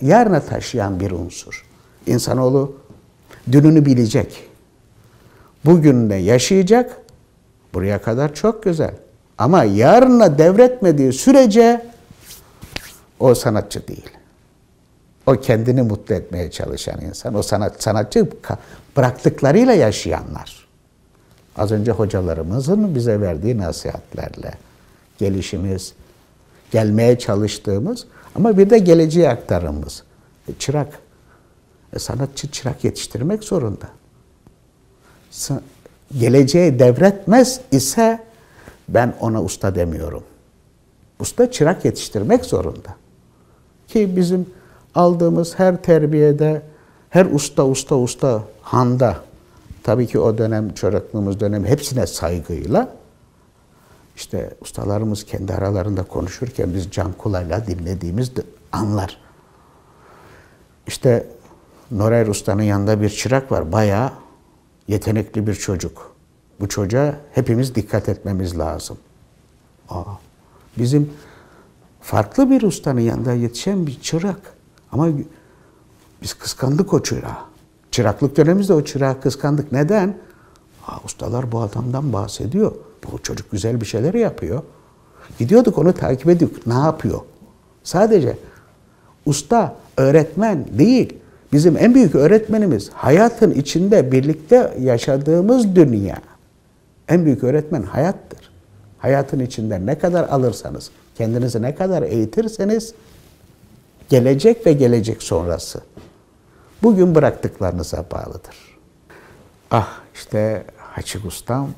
yarına taşıyan bir unsur. İnsanoğlu dününü bilecek. Bugünle yaşayacak. Buraya kadar çok güzel. Ama yarına devretmediği sürece o sanatçı değil. O kendini mutlu etmeye çalışan insan. O sanatçı bıraktıklarıyla yaşayanlar. Az önce hocalarımızın bize verdiği nasihatlerle gelişimiz, gelmeye çalıştığımız ama bir de geleceğe aktarımız. Çırak. Sanatçı çırak yetiştirmek zorunda. Geleceğe devretmez ise ben ona usta demiyorum. Usta çırak yetiştirmek zorunda. Ki bizim aldığımız her terbiyede, her usta handa, tabii ki o dönem, çocuklığımız dönemi hepsine saygıyla, işte ustalarımız kendi aralarında konuşurken biz can kulağıyla dinlediğimiz anlar. İşte Norer Usta'nın yanında bir çırak var, bayağı yetenekli bir çocuk. Bu çocuğa hepimiz dikkat etmemiz lazım. Bizim farklı bir ustanın yanında yetişen bir çırak. Ama biz kıskandık o çırağı. Çıraklık dönemimizde o çırağı kıskandık. Neden? Ustalar bu adamdan bahsediyor. Bu çocuk güzel bir şeyler yapıyor. Gidiyorduk onu takip ediyorduk. Ne yapıyor? Sadece usta, öğretmen değil. Bizim en büyük öğretmenimiz hayatın içinde birlikte yaşadığımız dünya. En büyük öğretmen hayattır. Hayatın içinde ne kadar alırsanız, kendinizi ne kadar eğitirseniz gelecek ve gelecek sonrası bugün bıraktıklarınıza bağlıdır. İşte Haçık Ustam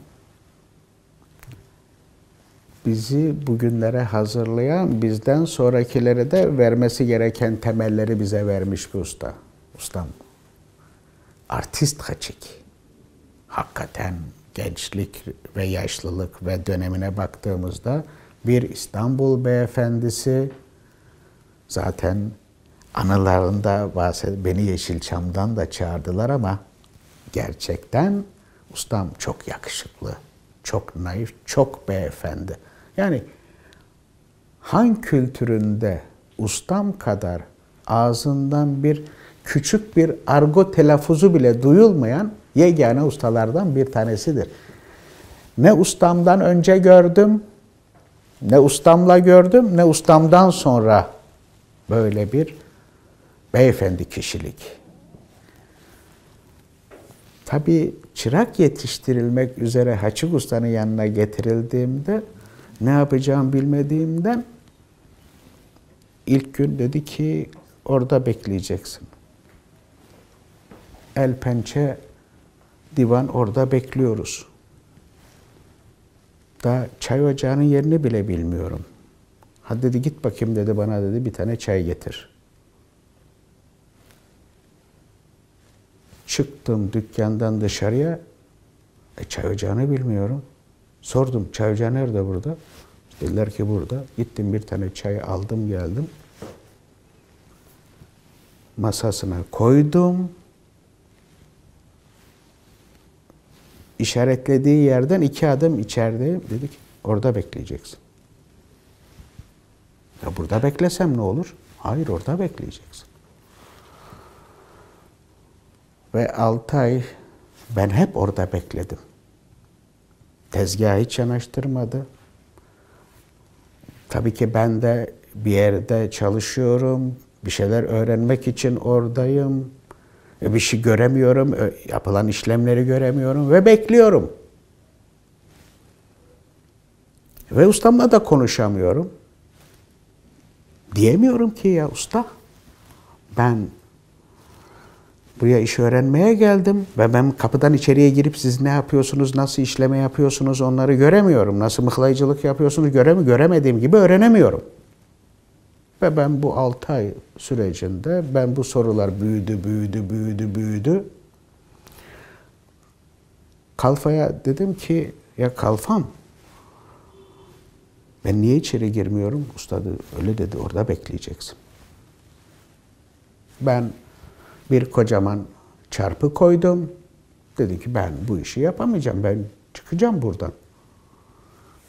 bizi bugünlere hazırlayan, bizden sonrakilere de vermesi gereken temelleri bize vermiş bir usta. Ustam, artist Haçık. Hakikaten gençlik ve yaşlılık ve dönemine baktığımızda bir İstanbul beyefendisi, zaten anılarında beni Yeşilçam'dan da çağırdılar ama gerçekten ustam çok yakışıklı, çok naif, çok beyefendi. Yani Han kültüründe ustam kadar ağzından küçük bir argo telaffuzu bile duyulmayan yegane ustalardan bir tanesidir. Ne ustamdan önce gördüm, ne ustamla gördüm, ne ustamdan sonra böyle bir beyefendi kişilik. Tabii çırak yetiştirilmek üzere Haçık Usta'nın yanına getirildiğimde ne yapacağımı bilmediğimden ilk gün dedi ki orada bekleyeceksin. El pençe divan orada bekliyoruz. Daha çay ocağının yerini bile bilmiyorum. Hadi dedi git bakayım dedi bana dedi bir tane çay getir. Çıktım dükkandan dışarıya. Çay ocağını bilmiyorum. Sordum çay ocağı nerede burada? Dediler ki burada. Gittim bir tane çay aldım geldim. Masasına koydum. İşaretlediği yerden 2 adım içerideyim. Dedi ki orada bekleyeceksin. Ya burada beklesem ne olur? Hayır orada bekleyeceksin. Ve 6 ay ben hep orada bekledim. Tezgahı hiç yanaştırmadı. Tabii ki ben de bir yerde çalışıyorum. Bir şeyler öğrenmek için oradayım. Bir şey göremiyorum. Yapılan işlemleri göremiyorum ve bekliyorum. Ve ustamla da konuşamıyorum. Diyemiyorum ki ya usta, ben buraya iş öğrenmeye geldim ve ben kapıdan içeriye girip siz ne yapıyorsunuz, nasıl işleme yapıyorsunuz onları göremiyorum. Nasıl mıhlayıcılık yapıyorsunuz göremediğim gibi öğrenemiyorum. Ve ben bu 6 ay sürecinde ben bu sorular büyüdü. Kalfa'ya dedim ki ya Kalfam, ben niye içeri girmiyorum? Usta öyle dedi, orada bekleyeceksin. Ben bir kocaman çarpı koydum. Dedi ki ben bu işi yapamayacağım, ben çıkacağım buradan.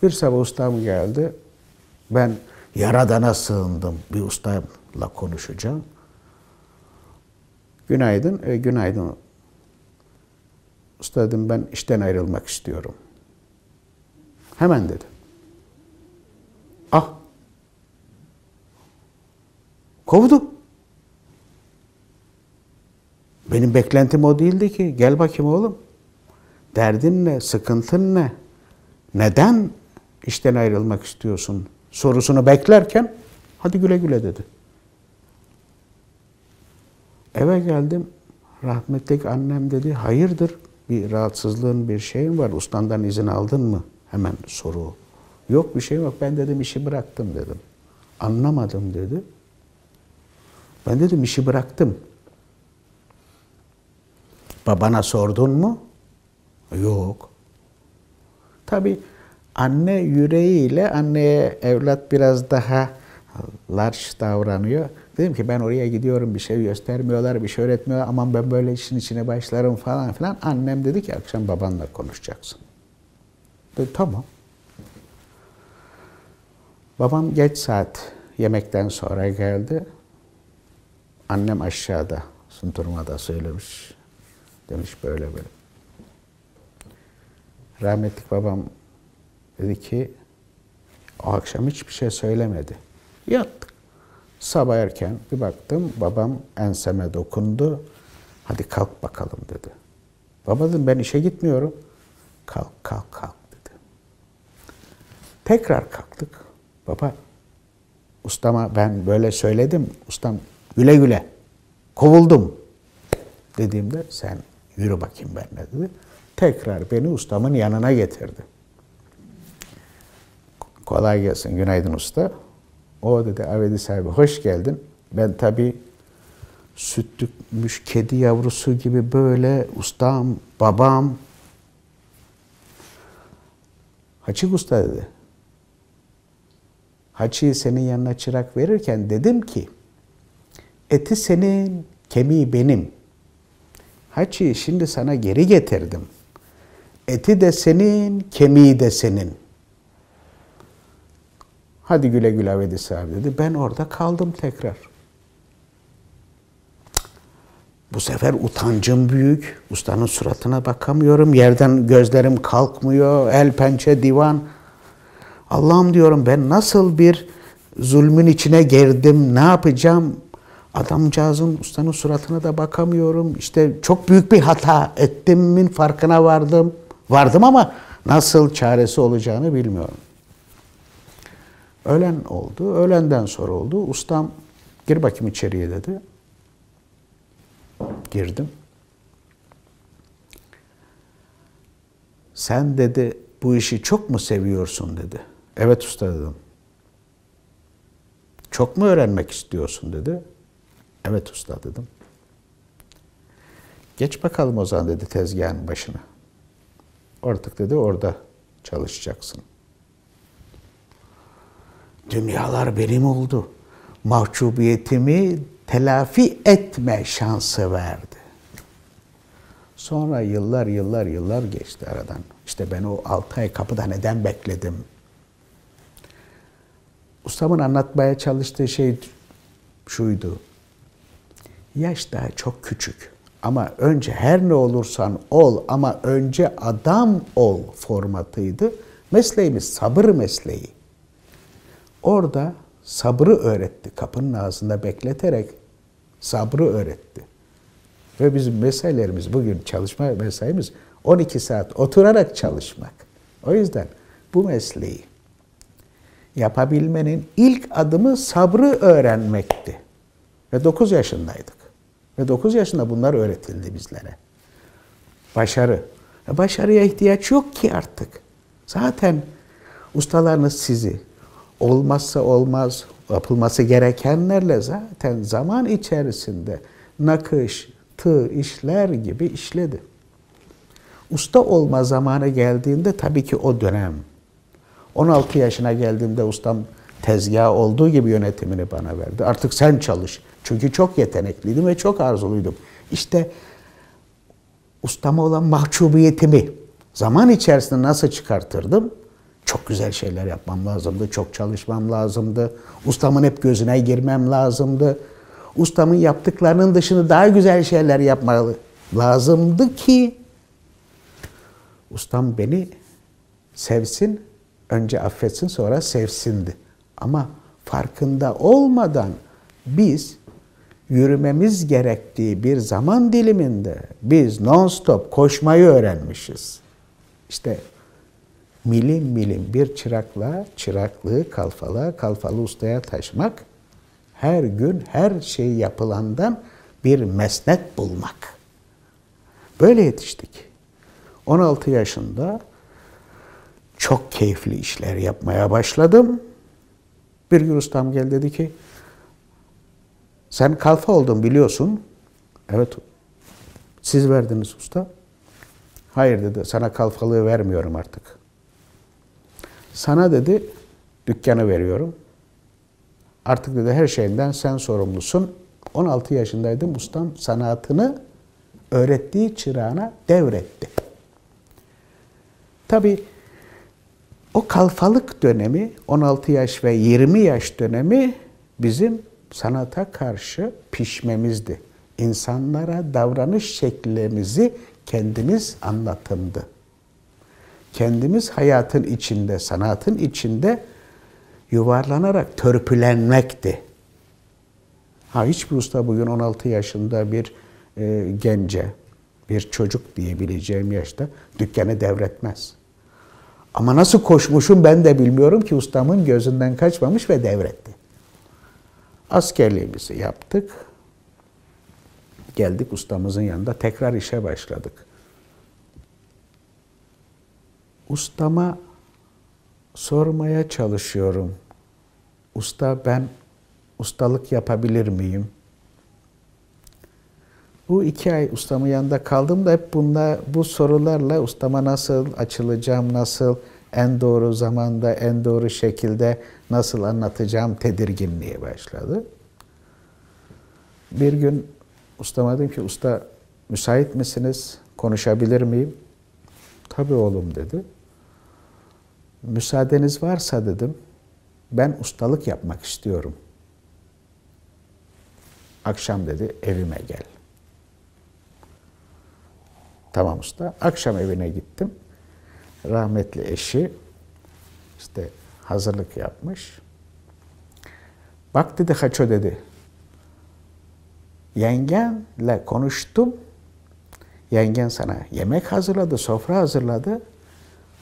Bir sabah ustam geldi. Ben Yaradan'a sığındım. Bir ustamla konuşacağım. Günaydın, günaydın. Usta dedim, ben işten ayrılmak istiyorum. Hemen dedi. Ah! Kovdu. Benim beklentim o değildi ki. Gel bakayım oğlum. Derdin ne? Sıkıntın ne? Neden işten ayrılmak istiyorsun? Sorusunu beklerken hadi güle güle dedi. Eve geldim. Rahmetli annem dedi, hayırdır? Bir rahatsızlığın, bir şeyin var. Ustandan izin aldın mı? Hemen soru. Yok bir şey yok. Ben dedim işi bıraktım dedim. Anlamadım dedi. Ben dedim işi bıraktım. Babana sordun mu? Yok. Tabii anne yüreğiyle, anneye evlat biraz daha large davranıyor. Dedim ki ben oraya gidiyorum, bir şey göstermiyorlar, bir şey öğretmiyorlar. Aman ben böyle işin içine başlarım falan filan. Annem dedi ki akşam babanla konuşacaksın. Dedi tamam. Babam geç saat yemekten sonra geldi. Annem aşağıda, Sunturma'da söylemiş. Demiş böyle. Rahmetli babam dedi ki o akşam hiçbir şey söylemedi. Yattık. Sabah erken bir baktım babam enseme dokundu. Hadi kalk bakalım dedi. Baba dedim ben işe gitmiyorum. Kalk dedi. Tekrar kalktık. Baba ustama ben böyle söyledim. Ustam güle güle kovuldum dediğimde sen yürü bakayım benimle dedi. Tekrar beni ustamın yanına getirdi. Kolay gelsin, günaydın usta. O dedi, Avedi sahibi hoş geldin. Ben tabii süt dökmüş kedi yavrusu gibi böyle ustam, babam. Haçık usta dedi. Haçı'yı senin yanına çırak verirken dedim ki eti senin, kemiği benim. Haçı'yı şimdi sana geri getirdim. Eti de senin, kemiği de senin. Hadi güle güle Avedi sahibi dedi. Ben orada kaldım tekrar. Bu sefer utancım büyük. Ustanın suratına bakamıyorum. Yerden gözlerim kalkmıyor. El pençe divan. Allah'ım diyorum ben nasıl bir zulmün içine girdim. Ne yapacağım? Adamcağızın, ustanın suratına da bakamıyorum. İşte çok büyük bir hata ettiğimin farkına vardım. Vardım ama nasıl çaresi olacağını bilmiyorum. Öğlen oldu. Öğlenden sonra oldu. Ustam gir bakayım içeriye dedi. Girdim. Sen dedi bu işi çok mu seviyorsun dedi. Evet usta dedim. Çok mu öğrenmek istiyorsun dedi. Evet usta dedim. Geç bakalım o zaman dedi tezgahın başına. Artık dedi orada çalışacaksın. Dünyalar benim oldu. Mahcubiyetimi telafi etme şansı verdi. Sonra yıllar geçti aradan. İşte ben o 6 ay kapıda neden bekledim? Ustamın anlatmaya çalıştığı şey şuydu. Yaş daha çok küçük. Ama önce her ne olursan ol ama önce adam ol formatıydı. Mesleğimiz sabır mesleği. Orada sabrı öğretti. Kapının ağzında bekleterek sabrı öğretti. Ve bizim mesailerimiz, bugün çalışma mesaimiz 12 saat oturarak çalışmak. O yüzden bu mesleği yapabilmenin ilk adımı sabrı öğrenmekti. Ve 9 yaşındaydık. Ve 9 yaşında bunlar öğretildi bizlere. Başarı. Başarıya ihtiyaç yok ki artık. Zaten ustalarınız sizi olmazsa olmaz, yapılması gerekenlerle zaten zaman içerisinde nakış, tığ işler gibi işledi. Usta olma zamanı geldiğinde tabii ki o dönem. 16 yaşına geldiğimde ustam tezgah olduğu gibi yönetimini bana verdi. Artık sen çalış. Çünkü çok yetenekliydim ve çok arzuluydum. İşte ustama olan mahcubiyetimi zaman içerisinde nasıl çıkartırdım? Çok güzel şeyler yapmam lazımdı, çok çalışmam lazımdı. Ustamın hep gözüne girmem lazımdı. Ustamın yaptıklarının dışında daha güzel şeyler yapmalı lazımdı ki ustam beni sevsin, önce affetsin sonra sevsindi. Ama farkında olmadan biz yürümemiz gerektiği bir zaman diliminde biz non-stop koşmayı öğrenmişiz. İşte milim milim bir çırakla çıraklığı kalfalığa, kalfalı ustaya taşımak, her gün her şey yapılandan bir mesnet bulmak. Böyle yetiştik. 16 yaşında çok keyifli işler yapmaya başladım. Bir gün ustam geldi dedi ki, sen kalfa oldun biliyorsun. Evet, siz verdiniz usta. Hayır dedi, sana kalfalığı vermiyorum artık. Sana dedi, dükkanı veriyorum. Artık dedi her şeyinden sen sorumlusun. 16 yaşındaydım, ustam sanatını öğrettiği çırağına devretti. Tabii o kalfalık dönemi, 16 yaş ve 20 yaş dönemi bizim sanata karşı pişmemizdi. İnsanlara davranış şeklimizi kendimiz anlatımdı. Kendimiz hayatın içinde, sanatın içinde yuvarlanarak törpülenmekti. Hiçbir usta bugün 16 yaşında bir gence, bir çocuk diyebileceğim yaşta dükkanı devretmez. Ama nasıl koşmuşum ben de bilmiyorum ki ustamın gözünden kaçmamış ve devretti. Askerliğimizi yaptık. Geldik ustamızın yanında tekrar işe başladık. Ustama sormaya çalışıyorum. Usta ben ustalık yapabilir miyim? Bu 2 ay ustamın yanında kaldım da hep bu sorularla ustama nasıl açılacağım, nasıl en doğru zamanda, en doğru şekilde nasıl anlatacağım tedirginliğe başladı. Bir gün ustama dedim ki, usta müsait misiniz, konuşabilir miyim? Tabii oğlum dedi. Müsaadeniz varsa dedim, ben ustalık yapmak istiyorum. Akşam dedi evime gel. Tamam usta. Akşam evine gittim. Rahmetli eşi işte hazırlık yapmış. Bak dedi Haço dedi. Yengenle konuştum. Yengen sana yemek hazırladı, sofra hazırladı.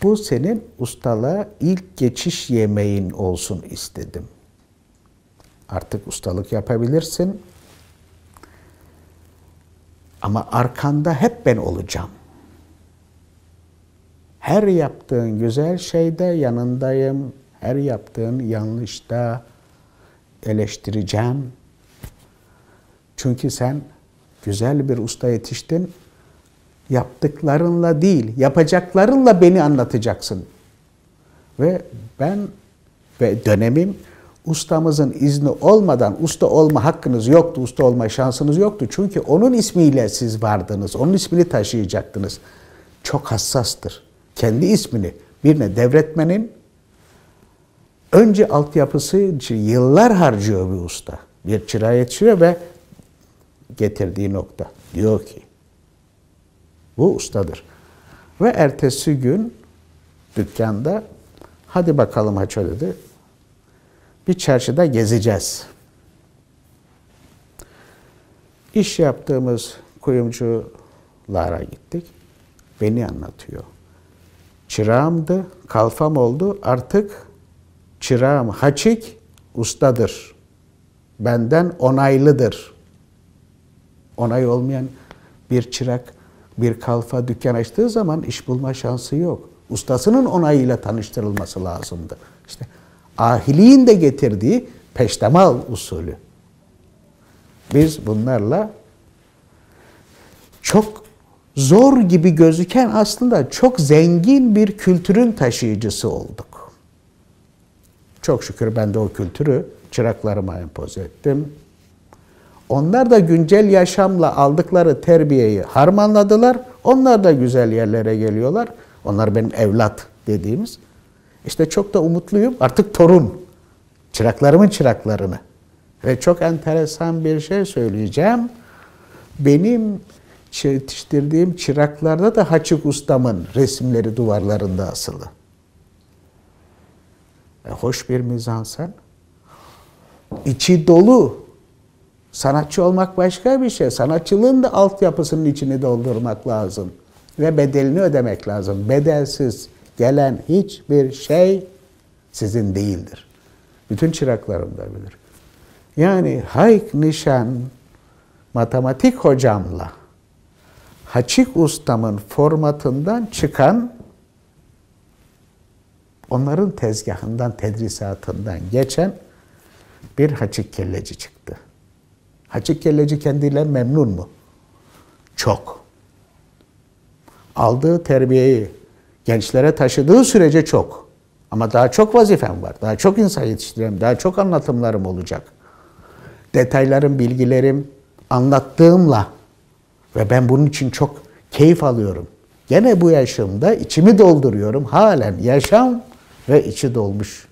Bu senin ustalığa ilk geçiş yemeğin olsun istedim. Artık ustalık yapabilirsin. Ama arkanda hep ben olacağım. Her yaptığın güzel şeyde yanındayım. Her yaptığın yanlışta eleştireceğim. Çünkü sen güzel bir usta yetiştin. Yaptıklarınla değil, yapacaklarınla beni anlatacaksın. Ve ben ve dönemim ustamızın izni olmadan usta olma hakkınız yoktu, usta olma şansınız yoktu. Çünkü onun ismiyle siz vardınız, onun ismini taşıyacaktınız. Çok hassastır. Kendi ismini birine devretmenin önce altyapısı için yıllar harcıyor bir usta. Bir çırağı yetiştiriyor ve getirdiği nokta. Diyor ki, Bu ustadır. Ve ertesi gün dükkanda hadi bakalım Haço dedi. Bir çarşıda gezeceğiz. İş yaptığımız kuyumculara gittik. Beni anlatıyor. Çırağımdı, kalfam oldu. Artık çırağım Haçik ustadır. Benden onaylıdır. Onay olmayan bir çırak, bir kalfa dükkan açtığı zaman iş bulma şansı yok. Ustasının onayıyla tanıştırılması lazımdı. İşte ahiliğin de getirdiği peştemal usulü. Biz bunlarla çok zor gibi gözüken aslında çok zengin bir kültürün taşıyıcısı olduk. Çok şükür ben de o kültürü çıraklarıma empoze ettim. Onlar da güncel yaşamla aldıkları terbiyeyi harmanladılar. Onlar da güzel yerlere geliyorlar. Onlar benim evlat dediğimiz. İşte çok da umutluyum. Artık torun. Çıraklarımın çıraklarını. Ve çok enteresan bir şey söyleyeceğim. Benim yetiştirdiğim çıraklarda da Haçik ustamın resimleri duvarlarında asılı. Hoş bir mizansen. İçi dolu. Sanatçı olmak başka bir şey. Sanatçılığın da altyapısının içini doldurmak lazım. Ve bedelini ödemek lazım. Bedelsiz gelen hiçbir şey sizin değildir. Bütün çıraklarım da bilir. Yani Hayk Nişan matematik hocamla Haçik ustamın formatından çıkan, onların tezgahından, tedrisatından geçen bir Haçik kelleci çıktı. Haçik kelleci kendiyle memnun mu? Çok. Aldığı terbiyeyi gençlere taşıdığı sürece çok. Ama daha çok vazifem var. Daha çok insan yetiştireceğim. Daha çok anlatımlarım olacak. Detaylarım, bilgilerim anlattığımla ve ben bunun için çok keyif alıyorum. Gene bu yaşımda içimi dolduruyorum. Halen yaşam ve içi dolmuş.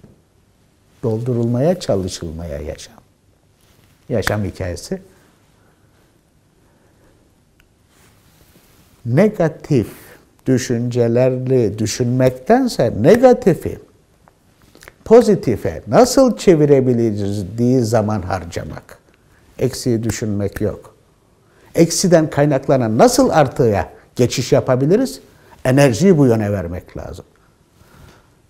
Doldurulmaya, çalışılmaya yaşam. Yaşam hikayesi. Negatif düşüncelerle düşünmektense negatifi pozitife nasıl çevirebiliriz diye zaman harcamak. Eksiği düşünmek yok. Eksiden kaynaklanan nasıl artıya geçiş yapabiliriz? Enerjiyi bu yöne vermek lazım.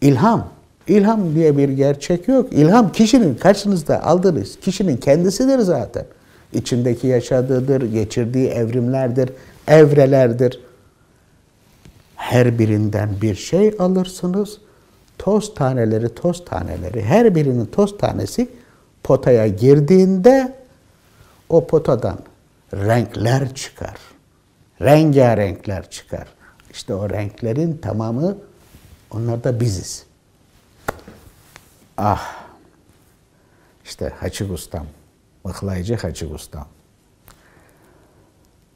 İlham. İlham diye bir gerçek yok. İlham kişinin karşınızda aldığınız kişinin kendisidir zaten. İçindeki yaşadığıdır, geçirdiği evrimlerdir, evrelerdir. Her birinden bir şey alırsınız. Toz taneleri, her birinin toz tanesi potaya girdiğinde o potadan renkler çıkar. Rengarenkler çıkar. İşte o renklerin tamamı onlar da biziz. Ah! İşte Haçik ustam, mıhlayıcı Haçik ustam.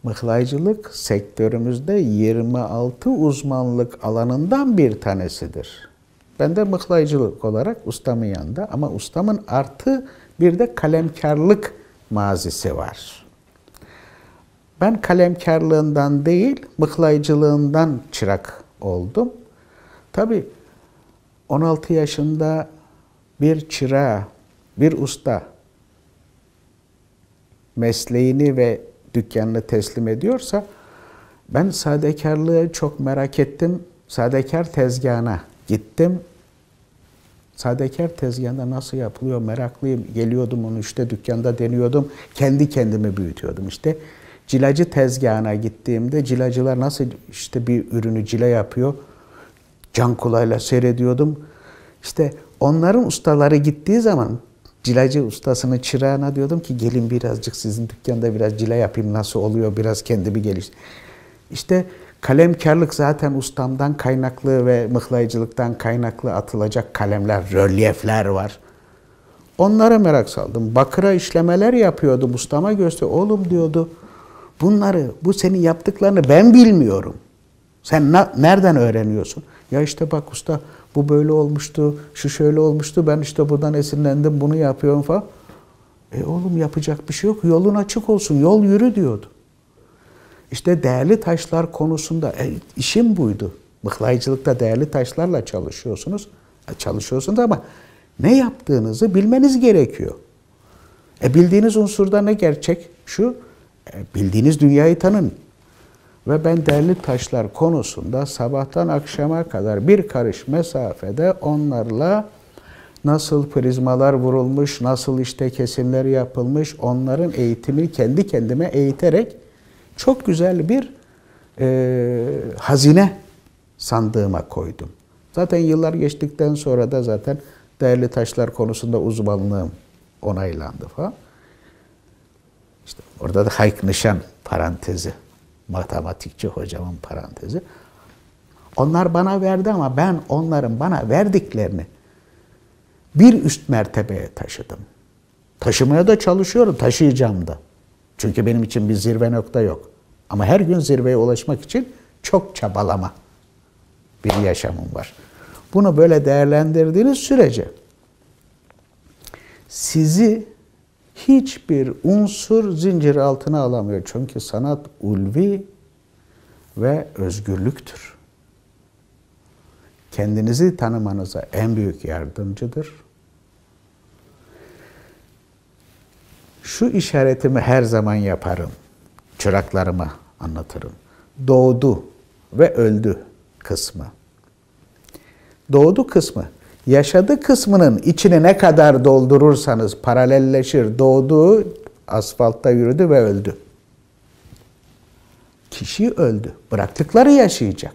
Mıhlayıcılık sektörümüzde 26 uzmanlık alanından bir tanesidir. Ben de mıhlayıcılık olarak ustamın yanında ama ustamın artı bir de kalemkarlık mazisi var. Ben kalemkarlığından değil, mıhlayıcılığından çırak oldum. Tabii 16 yaşında bir çırağa, bir usta mesleğini ve dükkanını teslim ediyorsa ben sadekarlığı çok merak ettim. Sadekar tezgahına gittim. Sadekar tezgahında nasıl yapılıyor meraklıyım. Geliyordum onu işte dükkanda deniyordum. Kendi kendimi büyütüyordum işte. Cilacı tezgahına gittiğimde cilacılar nasıl işte bir ürünü cila yapıyor. Can kulağıyla seyrediyordum. İşte onların ustaları gittiği zaman cilacı ustasının çırağına diyordum ki gelin birazcık sizin dükkanda biraz cila yapayım nasıl oluyor biraz kendimi geliştir. İşte kalemkarlık zaten ustamdan kaynaklı ve mıhlayıcılıktan kaynaklı atılacak kalemler, rölyefler var. Onlara merak saldım. Bakıra işlemeler yapıyordum ustama göster. Oğlum diyordu bunları, bu senin yaptıklarını ben bilmiyorum. Sen nereden öğreniyorsun? Ya işte bak usta bu böyle olmuştu, şu şöyle olmuştu, ben işte buradan esinlendim, bunu yapıyorum falan. Oğlum yapacak bir şey yok, yolun açık olsun, yol yürü diyordu. İşte değerli taşlar konusunda işim buydu. Mıklayıcılıkta değerli taşlarla çalışıyorsunuz. Çalışıyorsunuz ama ne yaptığınızı bilmeniz gerekiyor. Bildiğiniz unsurda ne gerçek? Şu, bildiğiniz dünyayı tanın. Ve ben değerli taşlar konusunda sabahtan akşama kadar bir karış mesafede onlarla nasıl prizmalar vurulmuş, nasıl işte kesimler yapılmış, onların eğitimini kendi kendime eğiterek çok güzel bir hazine sandığıma koydum. Zaten yıllar geçtikten sonra da zaten değerli taşlar konusunda uzmanlığım onaylandı falan. İşte orada da Hayk Nişan parantezi, matematikçi hocamın parantezi. Onlar bana verdi ama ben onların bana verdiklerini bir üst mertebeye taşıdım. Taşımaya da çalışıyorum, taşıyacağım da. Çünkü benim için bir zirve nokta yok. Ama her gün zirveye ulaşmak için çok çabalama bir yaşamım var. Bunu böyle değerlendirdiğiniz sürece sizi hiçbir unsur zincir altına alamıyor. Çünkü sanat ulvi ve özgürlüktür. Kendinizi tanımanıza en büyük yardımcıdır. Şu işaretimi her zaman yaparım. Çıraklarıma anlatırım. Doğdu ve öldü kısmı. Doğdu kısmı. Yaşadı kısmının içine ne kadar doldurursanız paralelleşir. Doğdu, asfaltta yürüdü ve öldü. Kişi öldü. Bıraktıkları yaşayacak.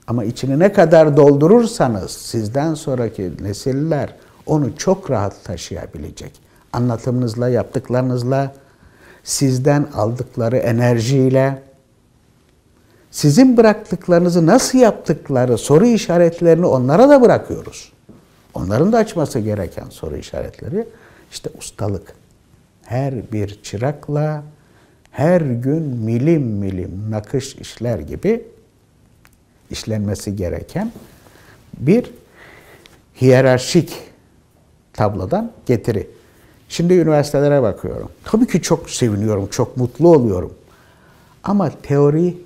Ama içini ne kadar doldurursanız sizden sonraki nesiller onu çok rahat taşıyabilecek. Anlatımınızla, yaptıklarınızla, sizden aldıkları enerjiyle, sizin bıraktıklarınızı nasıl yaptıkları soru işaretlerini onlara da bırakıyoruz. Onların da açması gereken soru işaretleri işte ustalık. Her bir çırakla her gün milim milim nakış işler gibi işlenmesi gereken bir hiyerarşik tablodan getiri. Şimdi üniversitelere bakıyorum. Tabii ki çok seviniyorum, çok mutlu oluyorum. Ama teori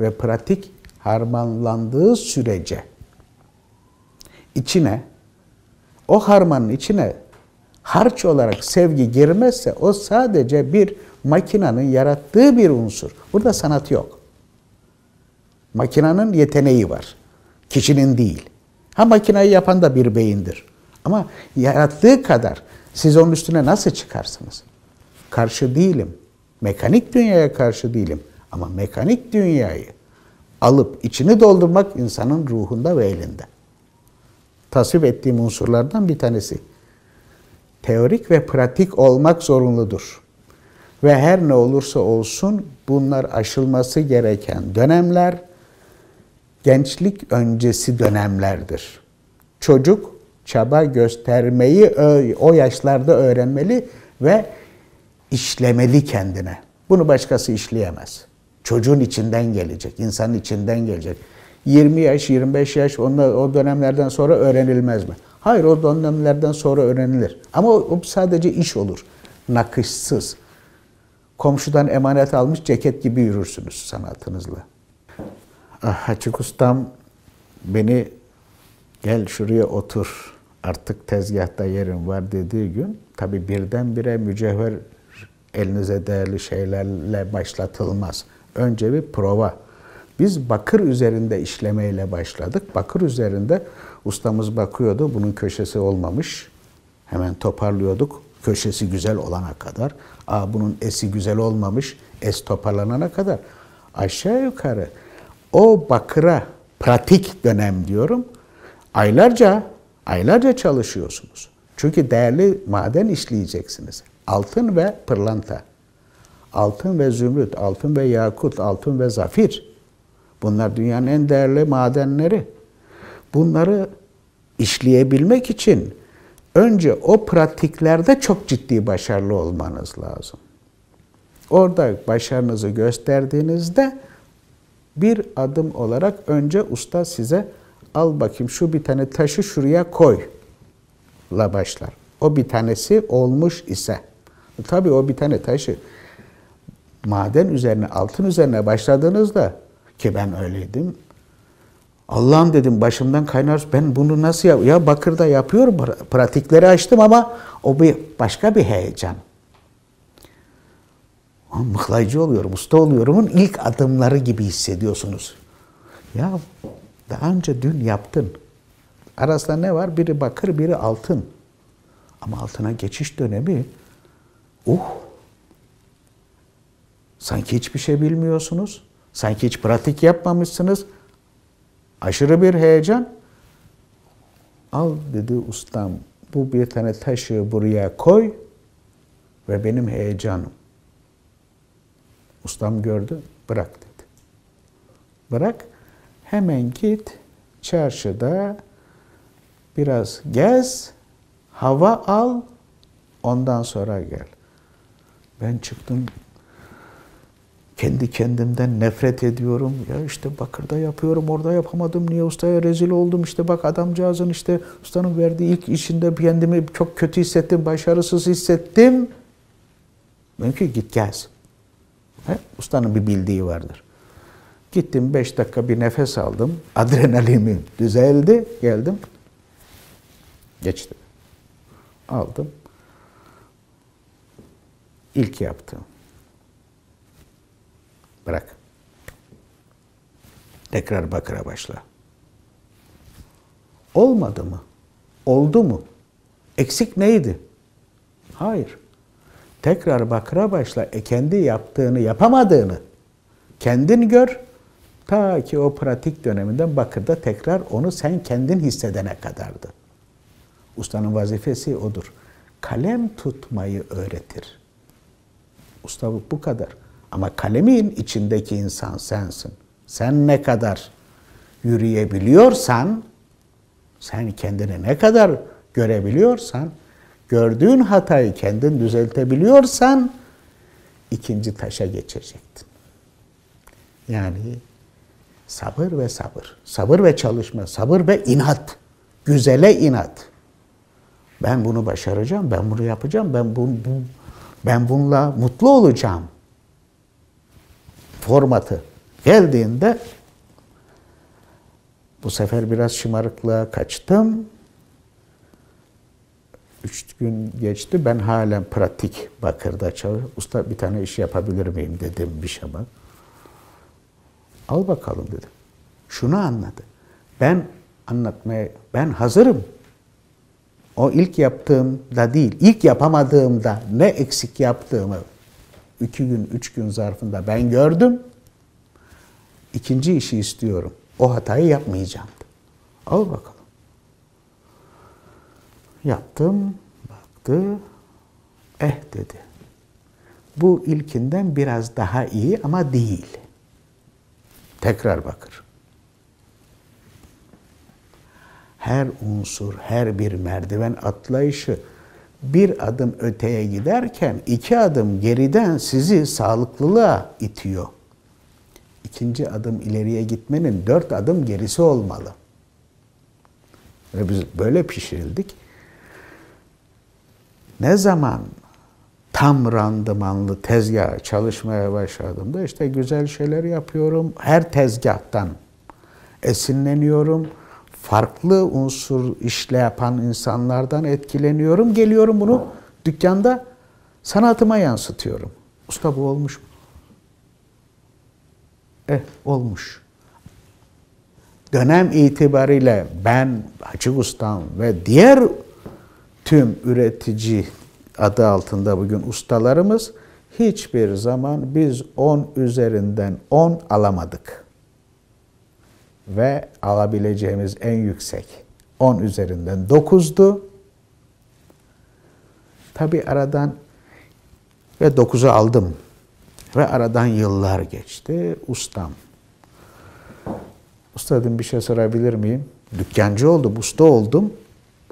ve pratik harmanlandığı sürece içine, o harmanın içine harç olarak sevgi girmezse o sadece bir makinenin yarattığı bir unsur. Burada sanat yok. Makinenin yeteneği var. Kişinin değil. Ha, makineyi yapan da bir beyindir. Ama yarattığı kadar siz onun üstüne nasıl çıkarsınız? Karşı değilim. Mekanik dünyaya karşı değilim. Ama mekanik dünyayı alıp içini doldurmak insanın ruhunda ve elinde. Tasvip ettiğim unsurlardan bir tanesi. Teorik ve pratik olmak zorunludur. Ve her ne olursa olsun bunlar aşılması gereken dönemler, gençlik öncesi dönemlerdir. Çocuk çaba göstermeyi o yaşlarda öğrenmeli ve işlemeli kendine. Bunu başkası işleyemez. Çocuğun içinden gelecek, insanın içinden gelecek. 20 yaş, 25 yaş o dönemlerden sonra öğrenilmez mi? Hayır, o dönemlerden sonra öğrenilir. Ama o sadece iş olur. Nakışsız. Komşudan emanet almış ceket gibi yürürsünüz sanatınızla. Açık ustam beni gel şuraya otur, artık tezgahta yerin var dediği gün tabii birdenbire mücevher elinize değerli şeylerle başlatılmaz. Önce bir prova. Biz bakır üzerinde işlemeyle başladık. Bakır üzerinde ustamız bakıyordu. Bunun köşesi olmamış. Hemen toparlıyorduk. Köşesi güzel olana kadar. Bunun esi güzel olmamış. Es toparlanana kadar. Aşağı yukarı o bakıra pratik dönem diyorum. Aylarca çalışıyorsunuz. Çünkü değerli maden işleyeceksiniz. Altın ve pırlanta. Altın ve zümrüt, altın ve yakut, altın ve zafir. Bunlar dünyanın en değerli madenleri. Bunları işleyebilmek için önce o pratiklerde çok ciddi başarılı olmanız lazım. Orada başarınızı gösterdiğinizde bir adım olarak önce usta size al bakayım şu bir tane taşı şuraya koy la başlar. O bir tanesi olmuş ise tabii o bir tane taşı maden üzerine, altın üzerine başladığınızda, ki ben öyleydim. Allah'ım dedim, başımdan kaynar, ben bunu nasıl ya bakırda yapıyorum, pratikleri açtım ama o bir başka bir heyecan. Mıhlaycı oluyorum, usta oluyorumun ilk adımları gibi hissediyorsunuz. Ya daha önce dün yaptın. Arasında ne var? Biri bakır, biri altın. Ama altına geçiş dönemi, sanki hiçbir şey bilmiyorsunuz. Sanki hiç pratik yapmamışsınız. Aşırı bir heyecan. Al dedi ustam, bu bir tane taşı buraya koy ve benim heyecanım. Ustam gördü, bırak dedi. Bırak, hemen git çarşıda biraz gez, hava al, ondan sonra gel. Ben çıktım, kendi kendimden nefret ediyorum. Ya işte bakırda yapıyorum, orada yapamadım. Niye ustaya rezil oldum? İşte bak adamcağızın işte ustanın verdiği ilk işinde kendimi çok kötü hissettim, başarısız hissettim. Mümkün git gez. Ustanın bir bildiği vardır. Gittim 5 dakika bir nefes aldım. Adrenalinim düzeldi. Geldim. Geçti. Aldım. İlk yaptım. Bırak. Tekrar bakıra başla. Olmadı mı? Oldu mu? Eksik neydi? Hayır. Tekrar bakıra başla. Kendi yaptığını, yapamadığını kendin gör. Ta ki o pratik döneminden bakırda tekrar onu sen kendin hissedene kadardı. Ustanın vazifesi odur. Kalem tutmayı öğretir. Ustalık bu kadar. Ama kalemin içindeki insan sensin. Sen ne kadar yürüyebiliyorsan, sen kendini ne kadar görebiliyorsan, gördüğün hatayı kendin düzeltebiliyorsan, ikinci taşa geçecektin. Yani sabır ve sabır. Sabır ve çalışma. Sabır ve inat. Güzele inat. Ben bunu başaracağım, ben bunu yapacağım, ben bununla mutlu olacağım. Formatı geldiğinde bu sefer biraz şımarıklığa kaçtım. 3 gün geçti. Ben halen pratik bakırda çalışıyorum. Usta bir tane iş yapabilir miyim dedim bir şey bak. Al bakalım dedim. Şunu anladı. Ben hazırım. O ilk yaptığımda değil, ilk yapamadığımda ne eksik yaptığımı 2 gün, 3 gün zarfında ben gördüm. İkinci işi istiyorum. O hatayı yapmayacağım. Al bakalım. Yaptım, baktı. Dedi. Bu ilkinden biraz daha iyi ama değil. Tekrar bakır. Her unsur, her bir merdiven atlayışı bir adım öteye giderken 2 adım geriden sizi sağlıklılığa itiyor. 2. adım ileriye gitmenin 4 adım gerisi olmalı. Ve biz böyle pişirildik. Ne zaman tam randımanlı tezgah çalışmaya başladığımda işte güzel şeyler yapıyorum. Her tezgahtan esinleniyorum. Farklı unsur işle yapan insanlardan etkileniyorum. Geliyorum bunu dükkanda sanatıma yansıtıyorum. Usta bu olmuş mu? Olmuş. Dönem itibariyle ben, Hacı Ustam ve diğer tüm üretici adı altında bugün ustalarımız hiçbir zaman biz 10 üzerinden 10 alamadık. Ve alabileceğimiz en yüksek 10 üzerinden 9'du. Tabii aradan ve 9'u aldım. Ve aradan yıllar geçti. Ustam. Usta dedim bir şey sorabilir miyim? Dükkancı oldum, usta oldum.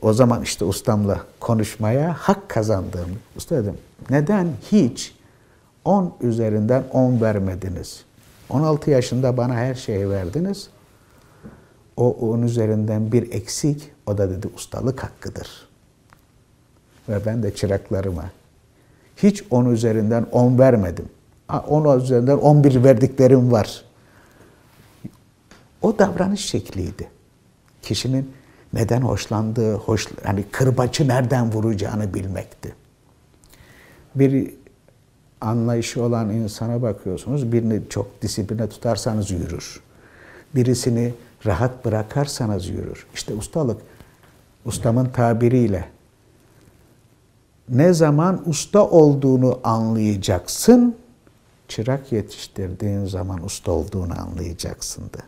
O zaman işte ustamla konuşmaya hak kazandım. Usta dedim neden hiç 10 üzerinden 10 vermediniz? 16 yaşında bana her şeyi verdiniz. O 10 üzerinden bir eksik, o da dedi ustalık hakkıdır. Ve ben de çıraklarıma hiç 10 üzerinden 10 vermedim. 10 üzerinden 11 verdiklerim var. O davranış şekliydi. Kişinin neden hoşlandığı, yani kırbaçı nereden vuracağını bilmekti. Bir anlayışı olan insana bakıyorsunuz, birini çok disipline tutarsanız yürür. Birisini rahat bırakarsanız yürür. İşte ustalık, ustamın tabiriyle, ne zaman usta olduğunu anlayacaksın, çırak yetiştirdiğin zaman usta olduğunu anlayacaksındı.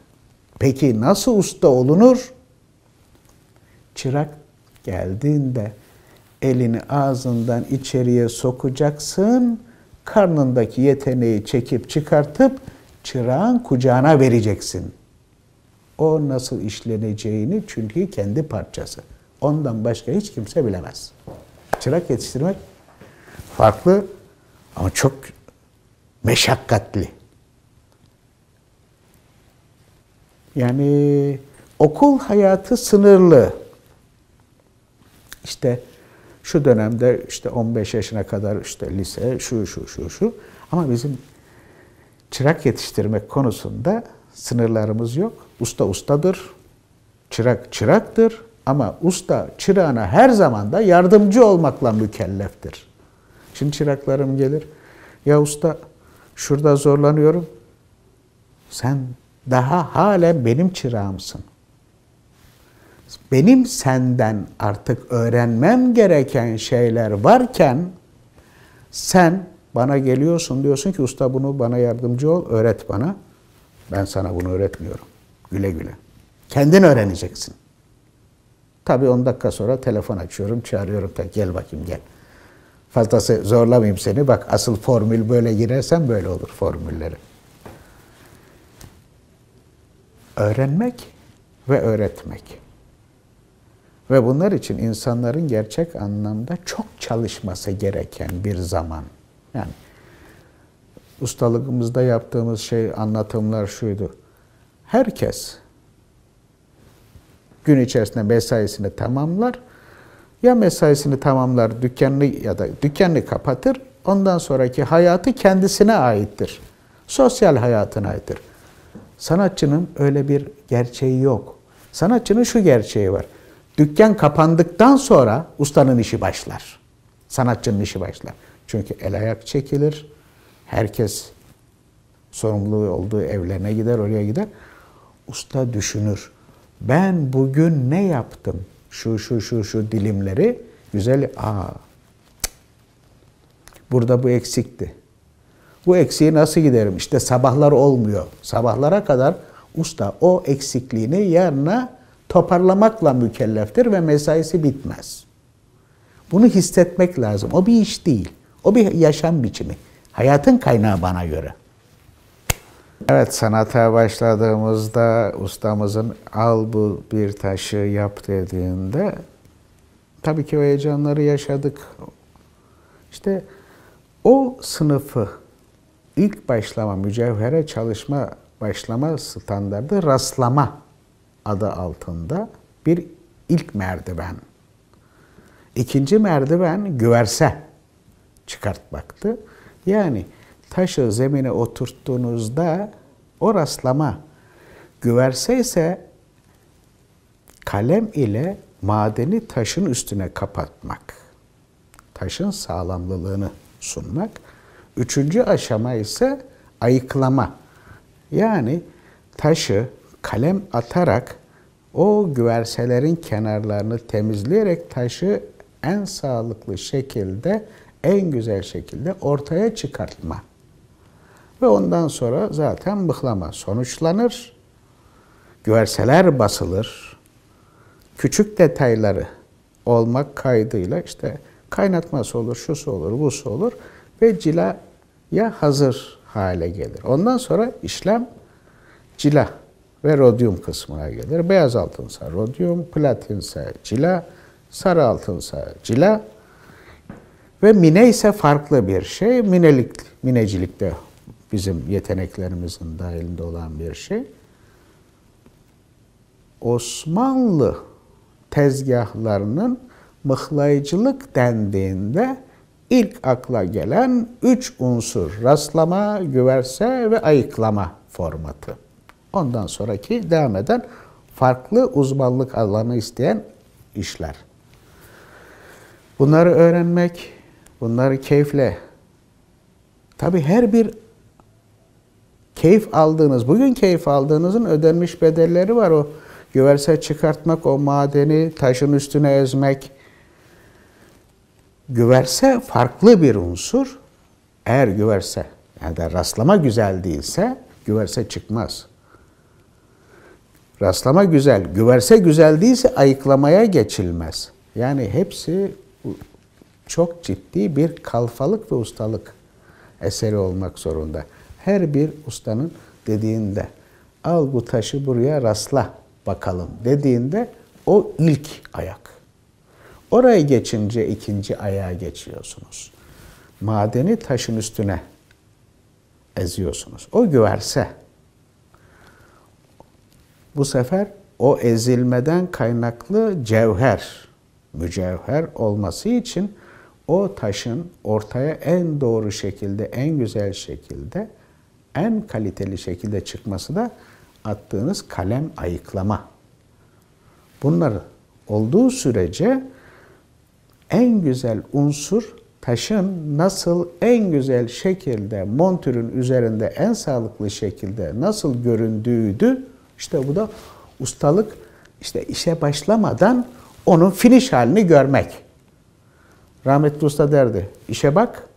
Peki nasıl usta olunur? Çırak geldiğinde elini ağzından içeriye sokacaksın, karnındaki yeteneği çekip çıkartıp çırağın kucağına vereceksin. O nasıl işleneceğini, çünkü kendi parçası. Ondan başka hiç kimse bilemez. Çırak yetiştirmek farklı ama çok meşakkatli. Yani okul hayatı sınırlı. İşte şu dönemde işte 15 yaşına kadar işte lise, şu. Ama bizim çırak yetiştirmek konusunda sınırlarımız yok. Usta ustadır, çırak çıraktır. Ama usta çırağına her zaman da yardımcı olmakla mükelleftir. Şimdi çıraklarım gelir. Ya usta şurada zorlanıyorum. Sen daha halen benim çırağımsın. Benim senden artık öğrenmem gereken şeyler varken sen bana geliyorsun, diyorsun ki usta bunu bana yardımcı ol, öğret bana. Ben sana bunu öğretmiyorum. Güle güle. Kendin öğreneceksin. Tabii 10 dakika sonra telefon açıyorum, çağırıyorum. Gel bakayım gel. Fazlası zorlamayayım seni. Bak asıl formül böyle girersen böyle olur formülleri. Öğrenmek ve öğretmek. Ve bunlar için insanların gerçek anlamda çok çalışması gereken bir zaman. Yani ustalığımızda yaptığımız anlatımlar şuydu. Herkes gün içerisinde mesaisini tamamlar. Ya mesaisini tamamlar, dükkanını ya da dükkanını kapatır. Ondan sonraki hayatı kendisine aittir. Sosyal hayatına aittir. Sanatçının öyle bir gerçeği yok. Sanatçının şu gerçeği var. Dükkan kapandıktan sonra ustanın işi başlar. Sanatçının işi başlar. Çünkü el ayak çekilir. Herkes sorumluluğu olduğu evlerine gider, oraya gider. Usta düşünür. Ben bugün ne yaptım? Şu dilimleri güzel. Burada bu eksikti. Bu eksiği nasıl giderim? İşte sabahlar olmuyor. Sabahlara kadar usta o eksikliğini yarına toparlamakla mükelleftir ve mesaisi bitmez. Bunu hissetmek lazım. O bir iş değil. O bir yaşam biçimi. Hayatın kaynağı bana göre. Evet, sanata başladığımızda ustamızın al bu bir taşı yap dediğinde tabii ki o heyecanları yaşadık. İşte o sınıfı ilk başlama, mücevhere başlama standardı rastlama adı altında bir ilk merdiven. İkinci merdiven güverse çıkartmaktı. Yani taşı zemine oturttuğunuzda o rastlama, güverse ise kalem ile madeni taşın üstüne kapatmak. Taşın sağlamlılığını sunmak. Üçüncü aşama ise ayıklama. Yani taşı kalem atarak o güverselerin kenarlarını temizleyerek taşı en sağlıklı şekilde, en güzel şekilde ortaya çıkartma. Ve ondan sonra zaten mıhlama sonuçlanır. Güverseler basılır. Küçük detayları olmak kaydıyla işte kaynatması olur, şusu olur, busu olur ve cilaya hazır hale gelir. Ondan sonra işlem cila ve rodyum kısmına gelir. Beyaz altınsa rodyum, platinse cila, sarı altınsa cila ve mine ise farklı bir şey. Minecilik de bizim yeteneklerimizin dahilinde olan bir şey. Osmanlı tezgahlarının mıhlayıcılık dendiğinde ilk akla gelen 3 unsur: rastlama, güverse ve ayıklama formatı. Ondan sonraki devam eden farklı uzmanlık alanı isteyen işler. Bunları öğrenmek, bunları keyifle, tabii her bir keyif aldığınız, bugün keyif aldığınızın ödenmiş bedelleri var. O güverse çıkartmak, o madeni taşın üstüne ezmek. Güverse farklı bir unsur. Eğer güverse ya da rastlama güzel değilse güverse çıkmaz. Rastlama güzel, güverse güzel değilse ayıklamaya geçilmez. Yani hepsi çok ciddi bir kalfalık ve ustalık eseri olmak zorunda. Her bir ustanın dediğinde al bu taşı buraya rastla bakalım dediğinde o ilk ayak. Oraya geçince ikinci ayağa geçiyorsunuz. Madeni taşın üstüne eziyorsunuz. O güverse. Bu sefer o ezilmeden kaynaklı cevher, mücevher olması için o taşın ortaya en doğru şekilde, en güzel şekilde, en kaliteli şekilde çıkması da attığınız kalem ayıklama. Bunlar olduğu sürece en güzel unsur taşın nasıl en güzel şekilde montürün üzerinde en sağlıklı şekilde nasıl göründüğüydü. İşte bu da ustalık, işte işe başlamadan onun finish halini görmek. Rahmetli usta derdi, işe bak,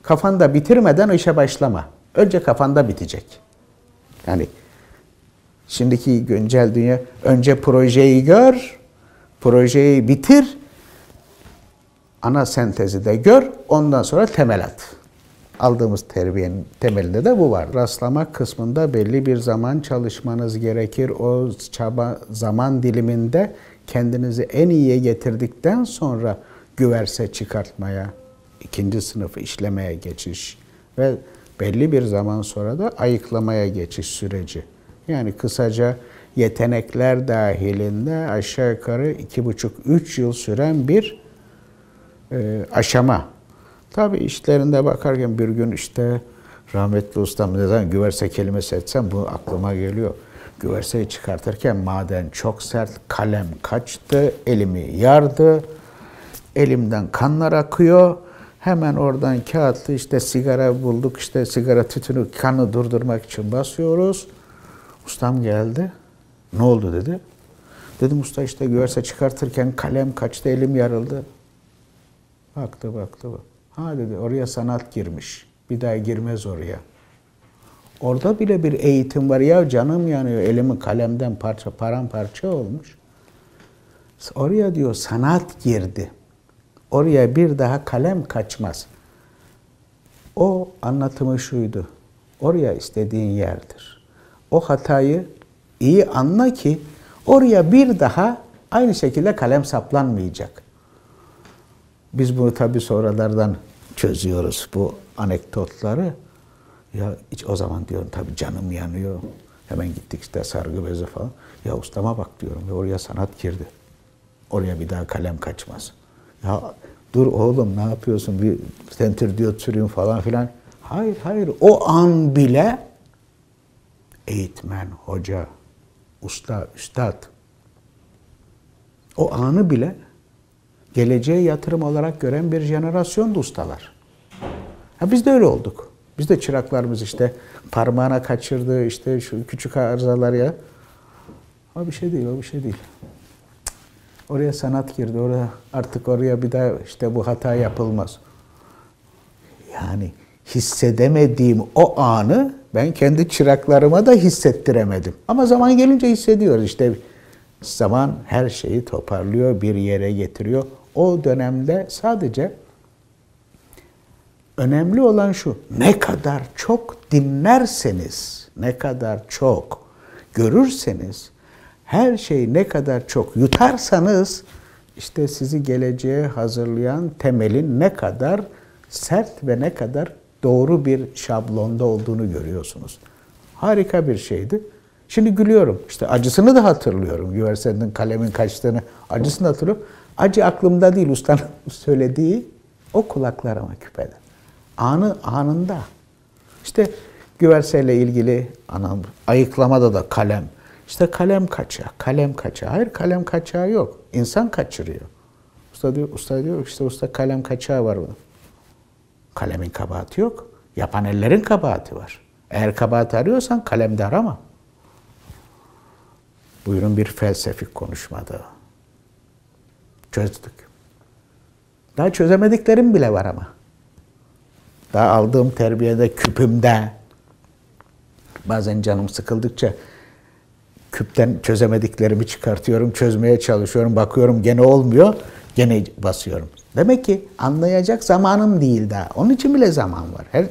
kafanda bitirmeden o işe başlama. Önce kafanda bitecek. Yani şimdiki güncel dünya, önce projeyi gör, projeyi bitir, ana sentezi de gör, ondan sonra temel at. Aldığımız terbiyenin temelinde de bu var. Rastlama kısmında belli bir zaman çalışmanız gerekir. O zaman diliminde kendinizi en iyiye getirdikten sonra güverse çıkartmaya, ikinci sınıfı işlemeye geçiş ve belli bir zaman sonra da ayıklamaya geçiş süreci. Yani kısaca yetenekler dahilinde aşağı yukarı 2,5-3 yıl süren bir aşama. Tabii işlerinde bakarken bir gün işte rahmetli ustam neden güverse kelimesi etsem bu aklıma geliyor. Güverseyi çıkartırken maden çok sert, kalem kaçtı, elimi yardı, elimden kanlar akıyor. Hemen oradan kağıtlı işte sigara bulduk, işte sigara tütünü kanı durdurmak için basıyoruz. Ustam geldi. Ne oldu dedi. Dedim usta işte güverse çıkartırken kalem kaçtı, elim yarıldı. Baktı. Ha dedi oraya sanat girmiş. Bir daha girmez oraya. Orada bile bir eğitim var. Ya canım yanıyor. Elimin kalemden paramparça olmuş. Oraya diyor sanat girdi. Oraya bir daha kalem kaçmaz. O anlatımı şuydu. Oraya istediğin yerdir. O hatayı iyi anla ki oraya bir daha aynı şekilde kalem saplanmayacak. Biz bunu tabii sonralardan çözüyoruz bu anekdotları. Ya hiç o zaman diyorum tabii canım yanıyor. Hemen gittik işte sargı bezi falan. Ya ustama bak diyorum ve oraya sanat girdi. Oraya bir daha kalem kaçmaz. Ya dur oğlum ne yapıyorsun bir tentür diyot sürüyün falan filan. Hayır o an bile eğitmen, hoca, usta, üstad o anı bile geleceğe yatırım olarak gören bir jenerasyondu ustalar. Ha biz de öyle olduk. Biz de çıraklarımız işte parmağına kaçırdı işte şu küçük arızalar ya. O bir şey değil. Oraya sanat girdi. Artık oraya bir daha işte bu hata yapılmaz. Yani hissedemediğim o anı ben kendi çıraklarıma da hissettiremedim. Ama zaman gelince hissediyoruz. İşte zaman her şeyi toparlıyor, bir yere getiriyor. O dönemde sadece önemli olan şu, ne kadar çok dinlerseniz, ne kadar çok görürseniz, her şeyi ne kadar çok yutarsanız, işte sizi geleceğe hazırlayan temelin ne kadar sert ve ne kadar doğru bir şablonda olduğunu görüyorsunuz. Harika bir şeydi. Şimdi gülüyorum. İşte acısını da hatırlıyorum. Güversenin kalemin kaçtığını, acısını hatırlıyorum. Acı aklımda değil ustanın söylediği O kulaklarıma küpeler. Anında. İşte güverseyle ilgili ayıklamada da kalem. İşte kalem kaçağı, kalem kaçağı. Hayır, kalem kaçağı yok. İnsan kaçırıyor. Usta diyor işte usta kalem kaçağı var bunun. Kalemin kabahati yok. Yapan ellerin kabahati var. Eğer kabahat arıyorsan kalemde arama. Buyurun bir felsefik konuşmada. Çözdük. Daha çözemediklerim bile var ama. Daha aldığım terbiyede, küpümde, bazen canım sıkıldıkça küpten çözemediklerimi çıkartıyorum, çözmeye çalışıyorum, bakıyorum gene olmuyor, gene basıyorum. Demek ki anlayacak zamanım değil daha. Onun için bile zaman var.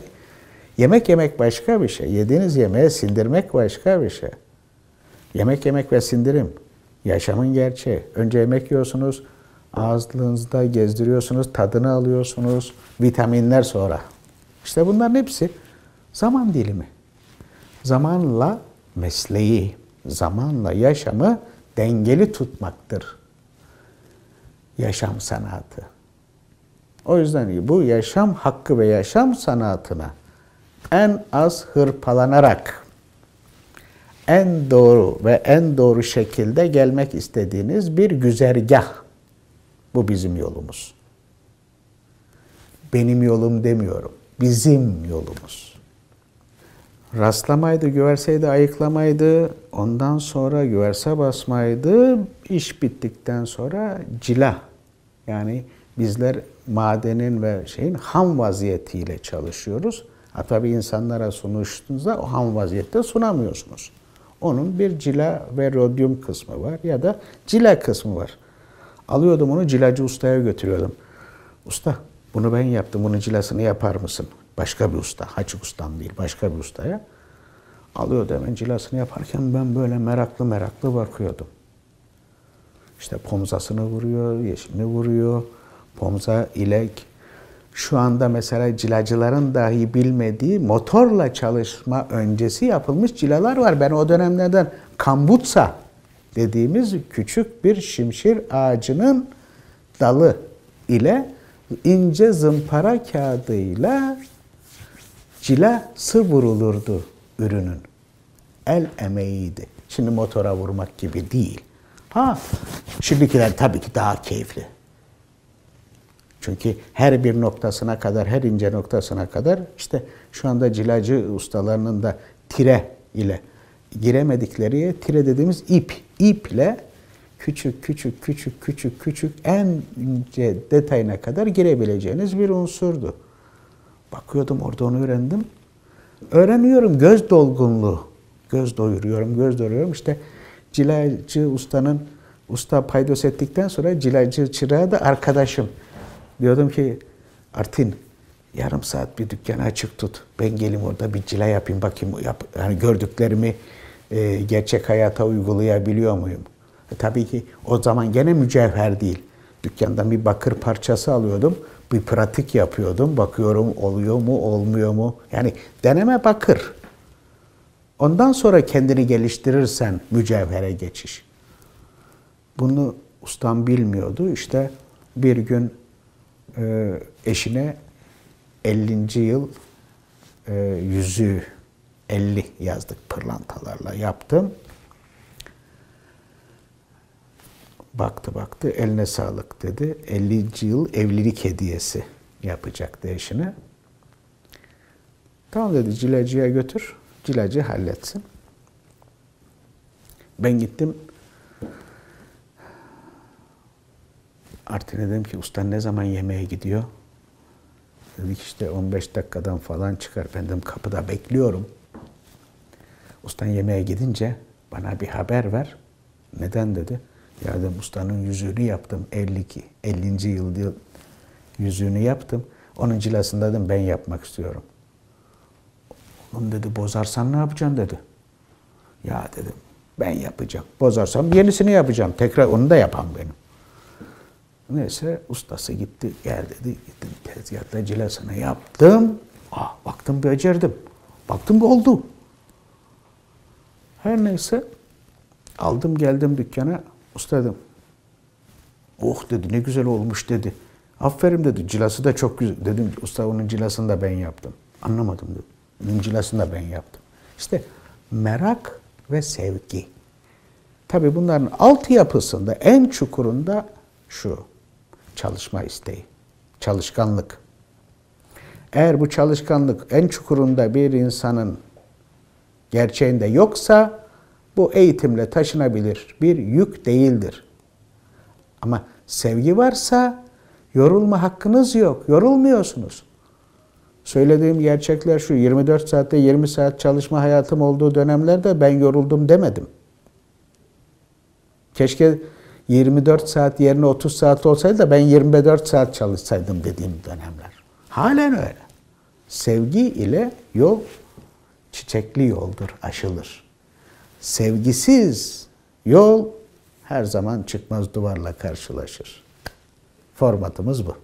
Yemek yemek başka bir şey. Yediğiniz yemeği sindirmek başka bir şey. Yemek yemek ve sindirim yaşamın gerçeği. Önce yemek yiyorsunuz, ağzınızda gezdiriyorsunuz, tadını alıyorsunuz, vitaminler sonra. İşte bunların hepsi zaman dilimi. Zamanla mesleği, zamanla yaşamı dengeli tutmaktır. Yaşam sanatı. O yüzden bu yaşam hakkı ve yaşam sanatına en az hırpalanarak en doğru ve en doğru şekilde gelmek istediğiniz bir güzergah. Bu bizim yolumuz. Benim yolum demiyorum. Bizim yolumuz. Rastlamaydı, güverseydi, ayıklamaydı. Ondan sonra güverse basmaydı. İş bittikten sonra cila. Yani bizler madenin ve şeyin ham vaziyetiyle çalışıyoruz. Tabii insanlara sunuştuğunuzda o ham vaziyette sunamıyorsunuz. Onun bir cila ve rodyum kısmı var ya da cila kısmı var. Alıyordum onu cilacı ustaya götürüyordum. Usta bunu ben yaptım, bunun cilasını yapar mısın? Başka bir usta, Hacı ustam değil, başka bir ustaya. Alıyordu hemen cilasını yaparken ben böyle meraklı bakıyordum. İşte pomzasını vuruyor, yeşilini vuruyor. Pomza, ilek. Şu anda mesela cilacıların dahi bilmediği motorla çalışma öncesi yapılmış cilalar var. Ben o dönemlerden kambutsa dediğimiz küçük bir şimşir ağacının dalı ile ince zımpara kağıdıyla cilası vurulurdu ürünün. El emeğiydi. Şimdi motora vurmak gibi değil. Şimdikiler tabii ki daha keyifli. Çünkü her bir noktasına kadar, her ince noktasına kadar işte şu anda cilacı ustalarının da tire ile giremedikleri yer, tire dediğimiz iple küçük en ince detayına kadar girebileceğiniz bir unsurdu. Bakıyordum orada onu öğrendim. Öğreniyorum göz dolgunluğu. Göz doyuruyorum. İşte cilacı usta paydos ettikten sonra cilacı çırağı da arkadaşım. Diyordum ki Artin yarım saat bir dükkanı açık tut. Ben geleyim orada bir cila yapayım bakayım. Yani gördüklerimi gerçek hayata uygulayabiliyor muyum? Tabii ki o zaman gene mücevher değil. Dükkandan bir bakır parçası alıyordum. Bir pratik yapıyordum. Bakıyorum oluyor mu olmuyor mu? Yani deneme bakır. Ondan sonra kendini geliştirirsen mücevhere geçiş. Bunu ustam bilmiyordu. İşte bir gün eşine 50. yıl yüzüğü 50 yazdık pırlantalarla yaptım. Baktı eline sağlık dedi. 50. yıl evlilik hediyesi yapacaktı eşine. Tamam dedi cilacıya götür. Cilacı halletsin. Ben gittim. Artin'e dedim ki usta ne zaman yemeğe gidiyor? Dedik işte 15 dakikadan falan çıkar. Ben dedim kapıda bekliyorum. Ustan yemeğe gidince bana bir haber ver. Neden dedi. Ya dedim ustanın yüzüğünü yaptım. 50. yıl yüzüğünü yaptım. Onun cilasını dedim ben yapmak istiyorum. Oğlum dedi bozarsan ne yapacaksın dedi. Ya dedim ben yapacağım. Bozarsam yenisini yapacağım. Tekrar onu da yapan benim. Neyse ustası gitti gel dedi. Gittim tezgahta cilasını yaptım. Baktım becerdim. Baktım oldu. Her neyse aldım geldim dükkana. Usta dedim. Oh dedi ne güzel olmuş dedi. Aferin dedi. Cilası da çok güzel. Dedim usta onun cilasını da ben yaptım. Anlamadım dedim. Onun cilasını da ben yaptım. İşte merak ve sevgi. Tabii bunların altyapısında en çukurunda şu. Çalışma isteği. Çalışkanlık. Eğer bu çalışkanlık en çukurunda bir insanın gerçeğinde yoksa bu eğitimle taşınabilir bir yük değildir. Ama sevgi varsa yorulma hakkınız yok. Yorulmuyorsunuz. Söylediğim gerçekler şu. 24 saatte 20 saat çalışma hayatım olduğu dönemlerde ben yoruldum demedim. Keşke 24 saat yerine 30 saat olsaydı da ben 24 saat çalışsaydım dediğim dönemler. Halen öyle. Sevgi ile yol çiçekli yoldur, aşılır. Sevgisiz yol her zaman çıkmaz duvarla karşılaşır. Formatımız bu.